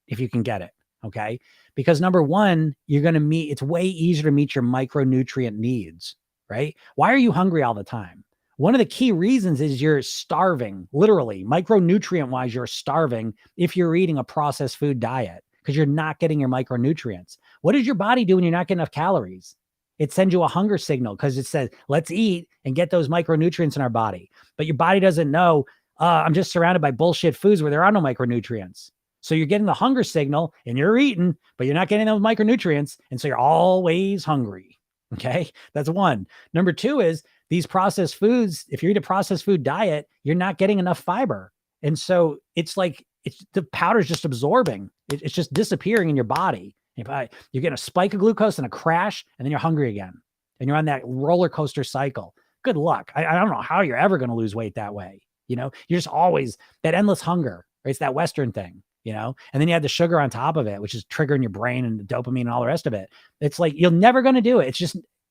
if you can get it. Okay. Because number one, it's way easier to meet your micronutrient needs, right? Why are you hungry all the time? One of the key reasons is you're starving, literally, micronutrient wise, you're starving if you're eating a processed food diet because you're not getting your micronutrients. What does your body do when you're not getting enough calories? It sends you a hunger signal because it says, let's eat and get those micronutrients in our body. But your body doesn't know, I'm just surrounded by bullshit foods where there are no micronutrients. So you're getting the hunger signal and you're eating, but you're not getting those micronutrients. And so you're always hungry. Okay. That's one. Number two is these processed foods. If you eat a processed food diet, you're not getting enough fiber. And so the powder is just absorbing. It's just disappearing in your body. You're getting a spike of glucose and a crash, and then you're hungry again. And you're on that roller coaster cycle. Good luck. I don't know how you're ever going to lose weight that way. You're just always that endless hunger. Right? It's that Western thing. And then you add the sugar on top of it, which is triggering your brain and the dopamine and all the rest of it. It's like, you're never going to do it.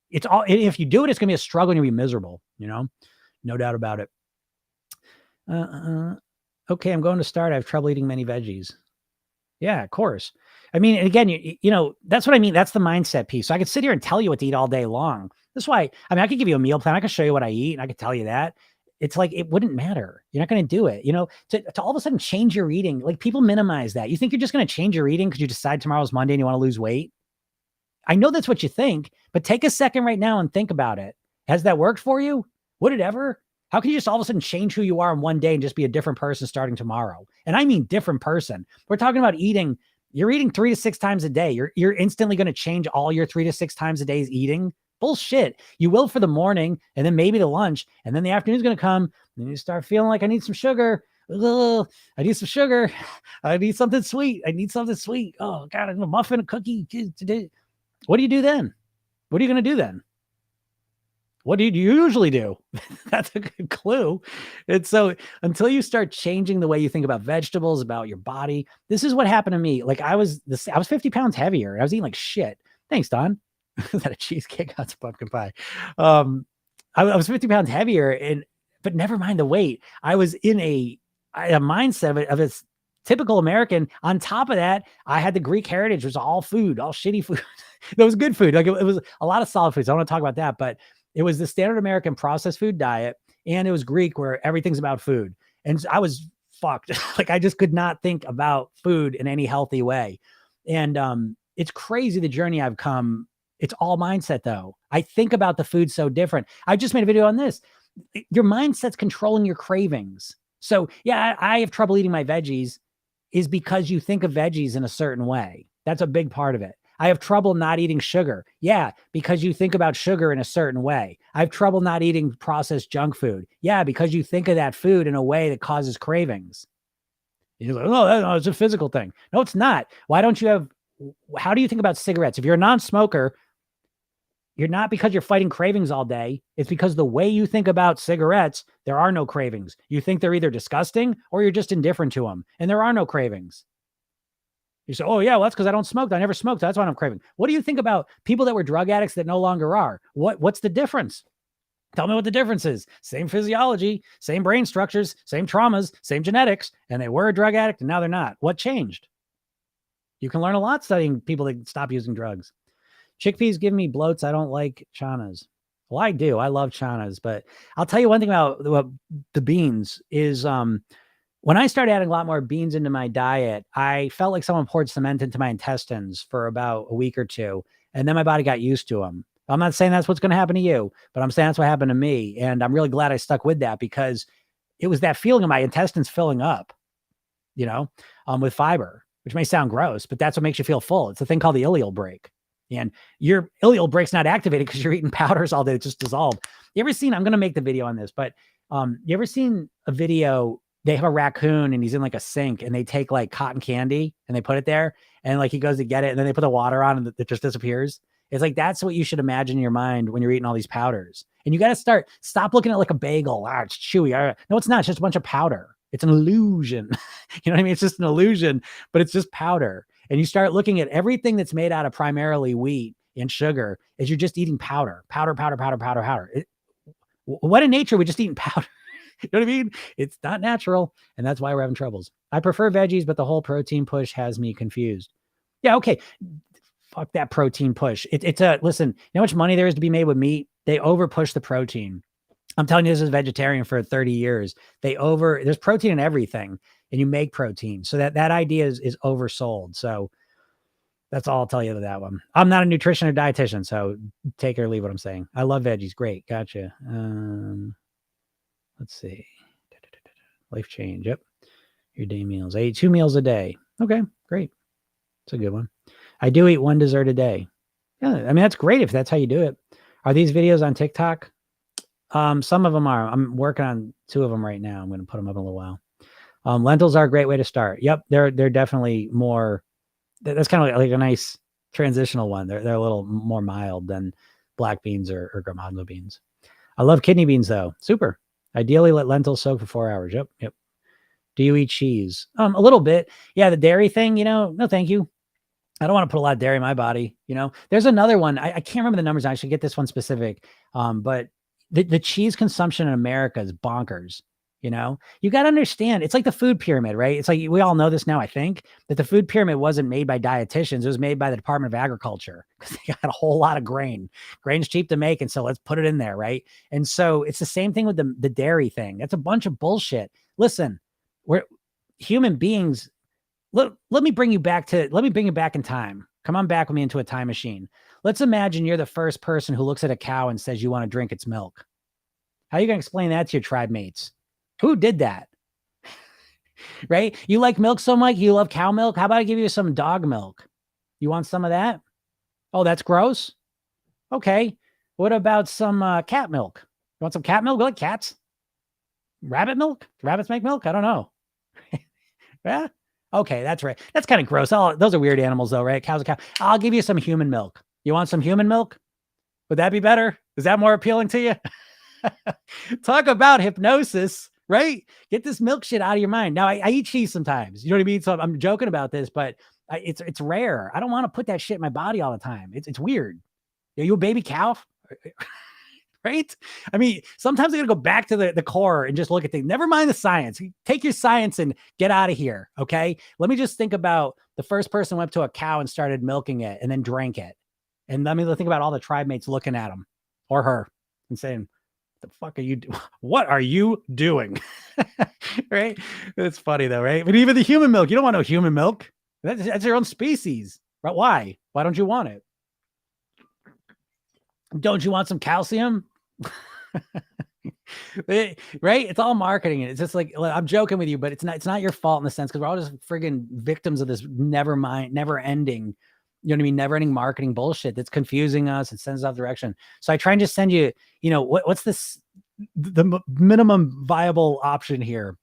If you do it, it's going to be a struggle and you'll be miserable, no doubt about it. Okay. I'm going to start. I have trouble eating many veggies. Yeah, of course. I mean, and again, that's what I mean. That's the mindset piece. So I could sit here and tell you what to eat all day long. That's why, I could give you a meal plan. I could show you what I eat and I could tell you that. It's like, it wouldn't matter. You're not going to do it, to all of a sudden change your eating. Like, people minimize that. You think you're just going to change your eating because you decide tomorrow's Monday and you want to lose weight. I know that's what you think, but take a second right now and think about it. Has that worked for you? Would it ever? How can you just all of a sudden change who you are in one day and just be a different person starting tomorrow? And I mean, different person. We're talking about eating. You're eating 3 to 6 times a day. You're instantly going to change all your 3 to 6 times a day's eating. Bullshit. You will for the morning and then maybe the lunch. And then the afternoon's going to come and you start feeling like I need some sugar. Ugh, I need some sugar. I need something sweet. Oh God, I need a muffin, a cookie. What do you do then? What are you going to do then? What do you usually do? That's a good clue. And so until you start changing the way you think about vegetables, about your body, this is what happened to me. Like I was 50 pounds heavier. I was eating like shit. Thanks, Don. Is that a cheesecake? That's pumpkin pie. I was 50 pounds heavier, but never mind the weight. I was in a mindset of a typical American. On top of that, I had the Greek heritage, which was all food, all shitty food. That was good food. Like it was a lot of solid foods. I don't want to talk about that, but it was the standard American processed food diet, and it was Greek where everything's about food. And I was fucked. Like I just could not think about food in any healthy way. And it's crazy the journey I've come. It's all mindset though. I think about the food so different. I just made a video on this. Your mindset's controlling your cravings. So yeah, I have trouble eating my veggies is because you think of veggies in a certain way. That's a big part of it. I have trouble not eating sugar. Yeah, because you think about sugar in a certain way. I have trouble not eating processed junk food. Yeah, because you think of that food in a way that causes cravings. You're like, no, it's a physical thing. No, it's not. How do you think about cigarettes? If you're a non-smoker, you're not because you're fighting cravings all day. It's because the way you think about cigarettes, there are no cravings. You think they're either disgusting or you're just indifferent to them. And there are no cravings. You say, oh yeah, well, that's because I don't smoke. I never smoked. That's why I'm craving. What do you think about people that were drug addicts that no longer are? What's the difference? Tell me what the difference is. Same physiology, same brain structures, same traumas, same genetics. And they were a drug addict and now they're not. What changed? You can learn a lot studying people that stop using drugs. Chickpeas give me bloats. I don't like chanas. Well, I do. I love chanas, but I'll tell you one thing about the beans is, when I started adding a lot more beans into my diet, I felt like someone poured cement into my intestines for about a week or two. And then my body got used to them. I'm not saying that's what's going to happen to you, but I'm saying that's what happened to me. And I'm really glad I stuck with that because it was that feeling of my intestines filling up, with fiber, which may sound gross, but that's what makes you feel full. It's a thing called the ileal break. And your ileal break's not activated because you're eating powders all day. It's just dissolved. I'm going to make the video on this, but you ever seen a video? They have a raccoon and he's in like a sink and they take like cotton candy and they put it there and like he goes to get it and then they put the water on and it just disappears. It's like, that's what you should imagine in your mind when you're eating all these powders. And you got to stop looking at like a bagel. It's chewy. No, it's not. It's just a bunch of powder. It's an illusion. You know what I mean? It's just an illusion, but it's just powder. And you start looking at everything that's made out of primarily wheat and sugar is you're just eating powder. What in nature, we're just eating powder. You know what I mean? It's not natural. And that's why we're having troubles. I prefer veggies, but the whole protein push has me confused. Yeah, okay. Fuck that protein push. It's a, listen, you know how much money there is to be made with meat? They over push the protein. I'm telling you, this is vegetarian for 30 years. There's protein in everything, and you make protein. So that idea is oversold. So that's all I'll tell you to that one. I'm not a nutrition or dietitian, so take or leave what I'm saying. I love veggies. Great. Gotcha. Let's see. Life change. Yep. Your day meals. I eat 2 meals a day. Okay, great. It's a good one. I do eat 1 dessert a day. Yeah, I mean, that's great if that's how you do it. Are these videos on TikTok? Some of them are. I'm working on 2 of them right now. I'm going to put them up in a little while. Lentils are a great way to start. Yep, they're definitely more. That's kind of like a nice transitional one. They're a little more mild than black beans or garbanzo beans. I love kidney beans though. Super. Ideally, let lentils soak for 4 hours. Yep. Do you eat cheese? A little bit. Yeah, the dairy thing. No, thank you. I don't want to put a lot of dairy in my body. There's another one. I can't remember the numbers. I should get this one specific. But the cheese consumption in America is bonkers. You got to understand, it's like the food pyramid, right? It's like, we all know this now, I think, that the food pyramid wasn't made by dietitians. It was made by the Department of Agriculture because they got a whole lot of grain. Grain's cheap to make. And so let's put it in there, right? And so it's the same thing with the dairy thing. That's a bunch of bullshit. Listen, we're human beings. Let me bring you back in time. Come on back with me into a time machine. Let's imagine you're the first person who looks at a cow and says you want to drink its milk. How are you going to explain that to your tribe mates? Who did that? Right? You like milk so much? You love cow milk? How about I give you some dog milk? You want some of that? Oh, that's gross. Okay. What about some cat milk? You want some cat milk? We like cats. Rabbit milk? Rabbits make milk? I don't know. Yeah. Okay, that's right. That's kind of gross. Those are weird animals though, right? Cows are cow. I'll give you some human milk. You want some human milk? Would that be better? Is that more appealing to you? Talk about hypnosis, right? Get this milk shit out of your mind. Now, I eat cheese sometimes. You know what I mean? So I'm joking about this, but it's rare. I don't want to put that shit in my body all the time. It's weird. Are you a baby cow? Right? I mean, sometimes I got to go back to the core and just look at things. Never mind the science. Take your science and get out of here. Okay. Let me just think about the first person went up to a cow and started milking it and then drank it. And let me think about all the tribe mates looking at him or her and saying, the fuck are you what are you doing? Right? It's funny though, right? But even the human milk, you don't want no human milk. That's your own species. But why don't you want it? Don't you want some calcium? Right? It's all marketing. It's just like, I'm joking with you, but it's not your fault in the sense, because we're all just friggin' victims of this never ending, you know what I mean? Never ending marketing bullshit that's confusing us. It sends us off direction. So I try and just send you, what's the minimum viable option here?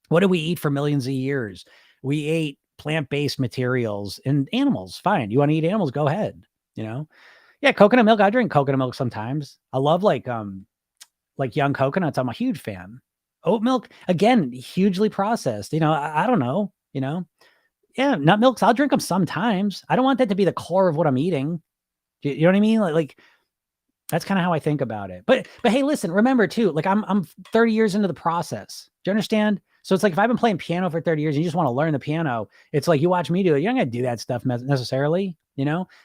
What do we eat for millions of years? We ate plant-based materials and animals. Fine. You want to eat animals? Go ahead. Yeah. Coconut milk. I drink coconut milk sometimes. I love like young coconuts. I'm a huge fan. Oat milk, again, hugely processed. I don't know, yeah, nut milks, I'll drink them sometimes. I don't want that to be the core of what I'm eating. You know what I mean? Like that's kind of how I think about it. But hey, listen, remember too, like I'm 30 years into the process. Do you understand? So it's like, if I've been playing piano for 30 years and you just want to learn the piano, it's like, you watch me do it. You're not going to do that stuff necessarily,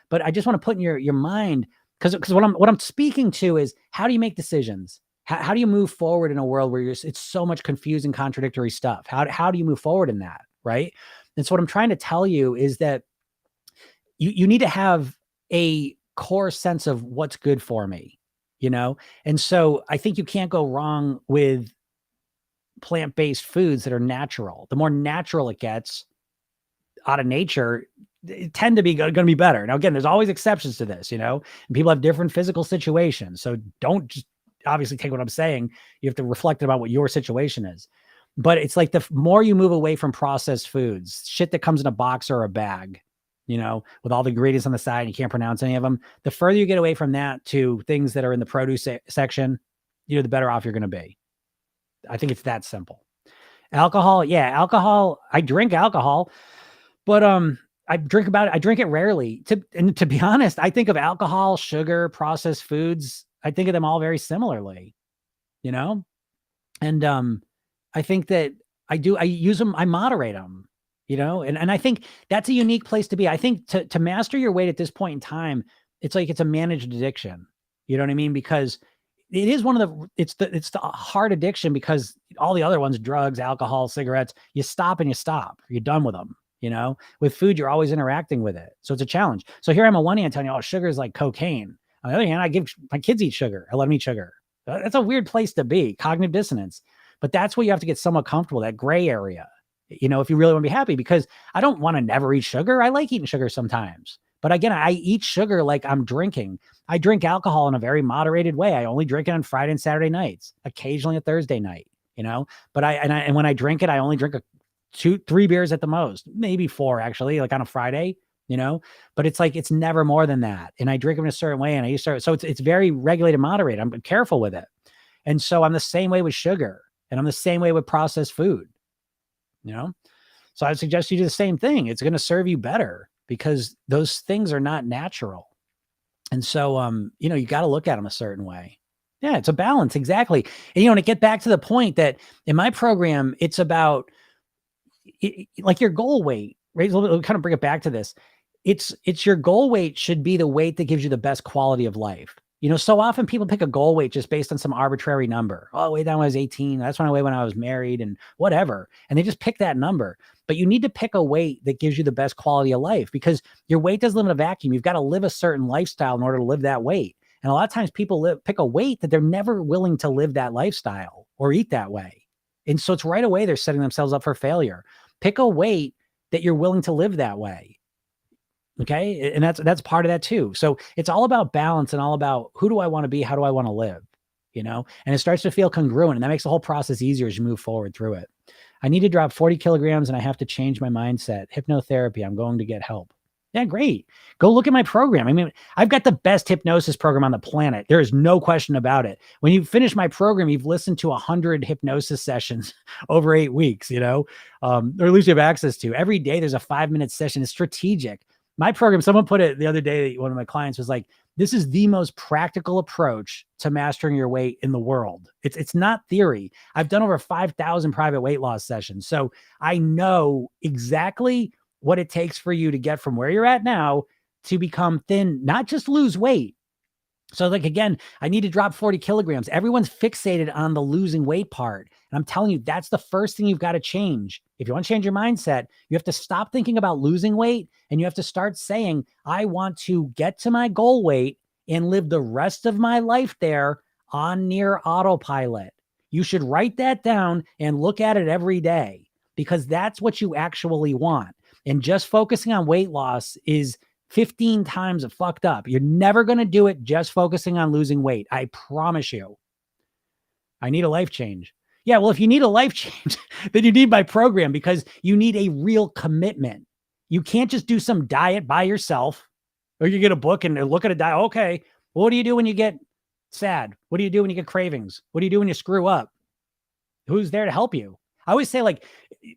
but I just want to put in your mind, because what I'm speaking to is, how do you make decisions? How do you move forward in a world where it's so much confusing, contradictory stuff? How do you move forward in that? Right. And so what I'm trying to tell you is that you need to have a core sense of what's good for me, And so I think you can't go wrong with plant-based foods that are natural. The more natural it gets out of nature, they tend to be going to be better. Now, again, there's always exceptions to this, and people have different physical situations. So don't just obviously take what I'm saying. You have to reflect about what your situation is. But it's like, the more you move away from processed foods, shit that comes in a box or a bag, with all the ingredients on the side, you can't pronounce any of them. The further you get away from that to things that are in the produce section, the better off you're going to be. I think it's that simple. Alcohol, yeah, alcohol. I drink alcohol, but I drink it rarely. To be honest, I think of alcohol, sugar, processed foods. I think of them all very similarly, you know? And I think that I use them, I moderate them, and I think that's a unique place to be. I think to master your weight at this point in time, it's like it's a managed addiction. You know what I mean? Because it is one of it's the hard addiction, because all the other ones, drugs, alcohol, cigarettes, you stop and you stop. You're done with them. With food, you're always interacting with it. So it's a challenge. So here I'm on one hand telling you, oh, sugar is like cocaine. On the other hand, I give my kids eat sugar. I let them eat sugar. That's a weird place to be, cognitive dissonance. But that's where you have to get somewhat comfortable, that gray area, if you really want to be happy, because I don't want to never eat sugar. I like eating sugar sometimes. But again, I eat sugar like I'm drinking. I drink alcohol in a very moderated way. I only drink it on Friday and Saturday nights, occasionally a Thursday night, but and when I drink it, I only drink 2-3 beers at the most, maybe 4 actually, like on a Friday, but it's like, it's never more than that. And I drink them in a certain way, and I start, so it's very regulated, moderated. I'm careful with it. And so I'm the same way with sugar, and I'm the same way with processed food, so I would suggest you do the same thing. It's going to serve you better, because those things are not natural. And so, you got to look at them a certain way. Yeah, it's a balance. Exactly. And, to get back to the point that in my program, it's about like your goal weight, right? We'll kind of bring it back to this. It's your goal weight should be the weight that gives you the best quality of life. So often people pick a goal weight just based on some arbitrary number. Oh, I weighed down when I was 18. That's when I weighed when I was married and whatever. And they just pick that number. But you need to pick a weight that gives you the best quality of life, because your weight doesn't live in a vacuum. You've got to live a certain lifestyle in order to live that weight. And a lot of times people pick a weight that they're never willing to live that lifestyle or eat that way. And so it's right away they're setting themselves up for failure. Pick a weight that you're willing to live that way. Okay. And that's part of that too. So it's all about balance, and all about, who do I want to be? How do I want to live? And it starts to feel congruent, and that makes the whole process easier as you move forward through it. I need to drop 40 kilograms and I have to change my mindset. Hypnotherapy. I'm going to get help. Yeah, great. Go look at my program. I mean, I've got the best hypnosis program on the planet. There is no question about it. When you finish my program, you've listened to 100 hypnosis sessions over 8 weeks, or at least you have access to. Every day there's a 5-minute session. It's strategic. My program, someone put it the other day, one of my clients was like, this is the most practical approach to mastering your weight in the world. It's not theory. I've done over 5,000 private weight loss sessions. So I know exactly what it takes for you to get from where you're at now to become thin, not just lose weight. So like, again, I need to drop 40 kilograms. Everyone's fixated on the losing weight part. And I'm telling you, that's the first thing you've got to change. If you want to change your mindset, you have to stop thinking about losing weight, and you have to start saying, I want to get to my goal weight and live the rest of my life there on near autopilot. You should write that down and look at it every day, because that's what you actually want. And just focusing on weight loss is 15 times fucked up. You're never going to do it just focusing on losing weight. I promise you. I need a life change. Yeah, well, if you need a life change, then you need my program, because you need a real commitment. You can't just do some diet by yourself, or you get a book and look at a diet. Okay, well, what do you do when you get sad? What do you do when you get cravings? What do you do when you screw up? Who's there to help you? I always say, like,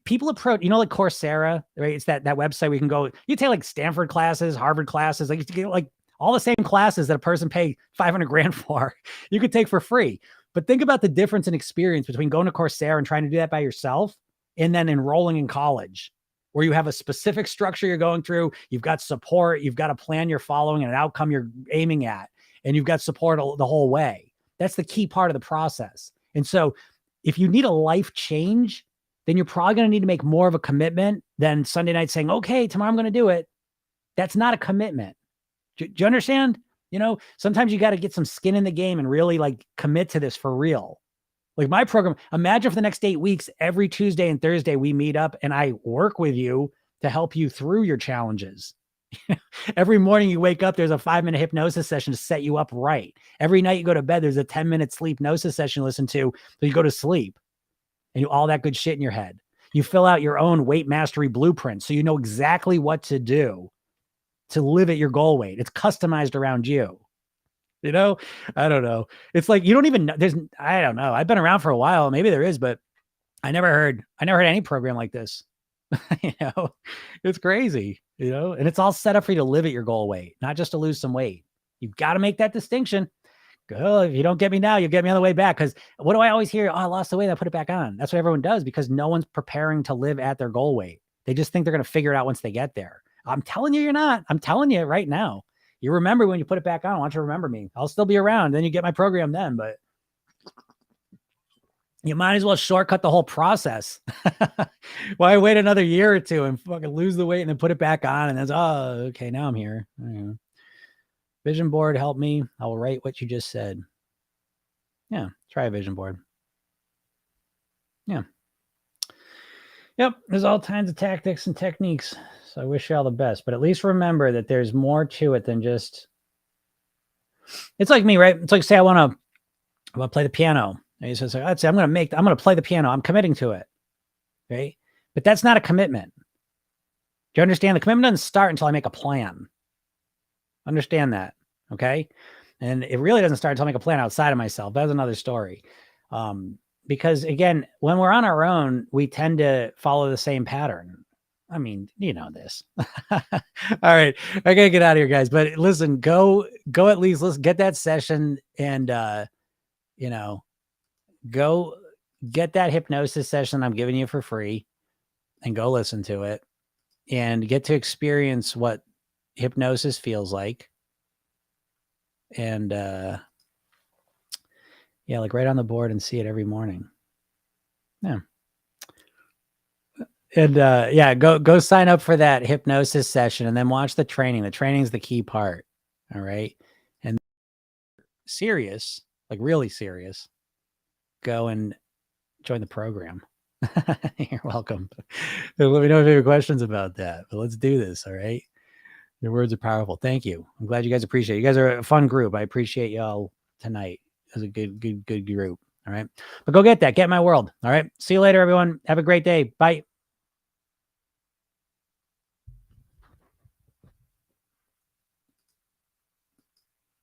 people approach, like Coursera, right? It's that website where you can go, you take like Stanford classes, Harvard classes, like you get like all the same classes that a person pay 500 grand for, you could take for free. But think about the difference in experience between going to Coursera and trying to do that by yourself, and then enrolling in college, where you have a specific structure you're going through. You've got support, you've got a plan you're following and an outcome you're aiming at, and you've got support the whole way. That's the key part of the process. And so if you need a life change, then you're probably going to need to make more of a commitment than Sunday night saying, okay, tomorrow I'm going to do it. That's not a commitment. Do you understand? Sometimes you got to get some skin in the game and really like commit to this for real. Like my program, imagine for the next 8 weeks, every Tuesday and Thursday, we meet up and I work with you to help you through your challenges. Every morning you wake up, there's a 5-minute hypnosis session to set you up right. Every night you go to bed, there's a 10-minute sleep hypnosis session to listen to, so you go to sleep and you all that good shit in your head. You fill out your own weight mastery blueprint, so you know exactly what to do to live at your goal weight. It's customized around you. I don't know. It's like, you don't even know. I don't know. I've been around for a while. Maybe there is, but I never heard any program like this. You know, it's crazy, you know, and it's all set up for you to live at your goal weight, not just to lose some weight. You've got to make that distinction. Oh, if you don't get me now, you'll get me on the way back. Because what do I always hear? Oh, I lost the weight, I put it back on. That's what everyone does because no one's preparing to live at their goal weight. They just think they're going to figure it out once they get there. I'm telling you, you're not. I'm telling you right now. You remember when you put it back on. I want you to remember me. I'll still be around. Then you get my program then, but you might as well shortcut the whole process. Why wait another year or two and fucking lose the weight and then put it back on? And then, oh, okay, now I'm here. Vision board, help me. I will write what you just said. Yeah, try a vision board. Yeah. Yep, there's all kinds of tactics and techniques. So I wish you all the best. But at least remember that there's more to it than just... It's like me, right? It's like, say I want to play the piano. And he says, I'd say I'm going to play the piano. I'm committing to it. Right? But that's not a commitment. Do you understand? The commitment doesn't start until I make a plan. Understand that. Okay. And it really doesn't start until I make a plan outside of myself. That's another story. Because again, when we're on our own, we tend to follow the same pattern. I mean, you know this. All right. I gotta get out of here, guys. But listen, go at least, let's get that session and go get that hypnosis session I'm giving you for free and go listen to it and get to experience what hypnosis feels like. And yeah, like right on the board and see it every morning. Yeah. And yeah, go sign up for that hypnosis session and then watch the training. The training is the key part. All right. And serious, like really serious, go and join the program. You're welcome. Let me know if you have questions about that. But let's do this. All right. Your words are powerful. Thank you. I'm glad you guys appreciate it. You guys are a fun group. I appreciate y'all tonight. It was a good group. All right. But go get that. Get my world. All right. See you later, everyone. Have a great day. Bye.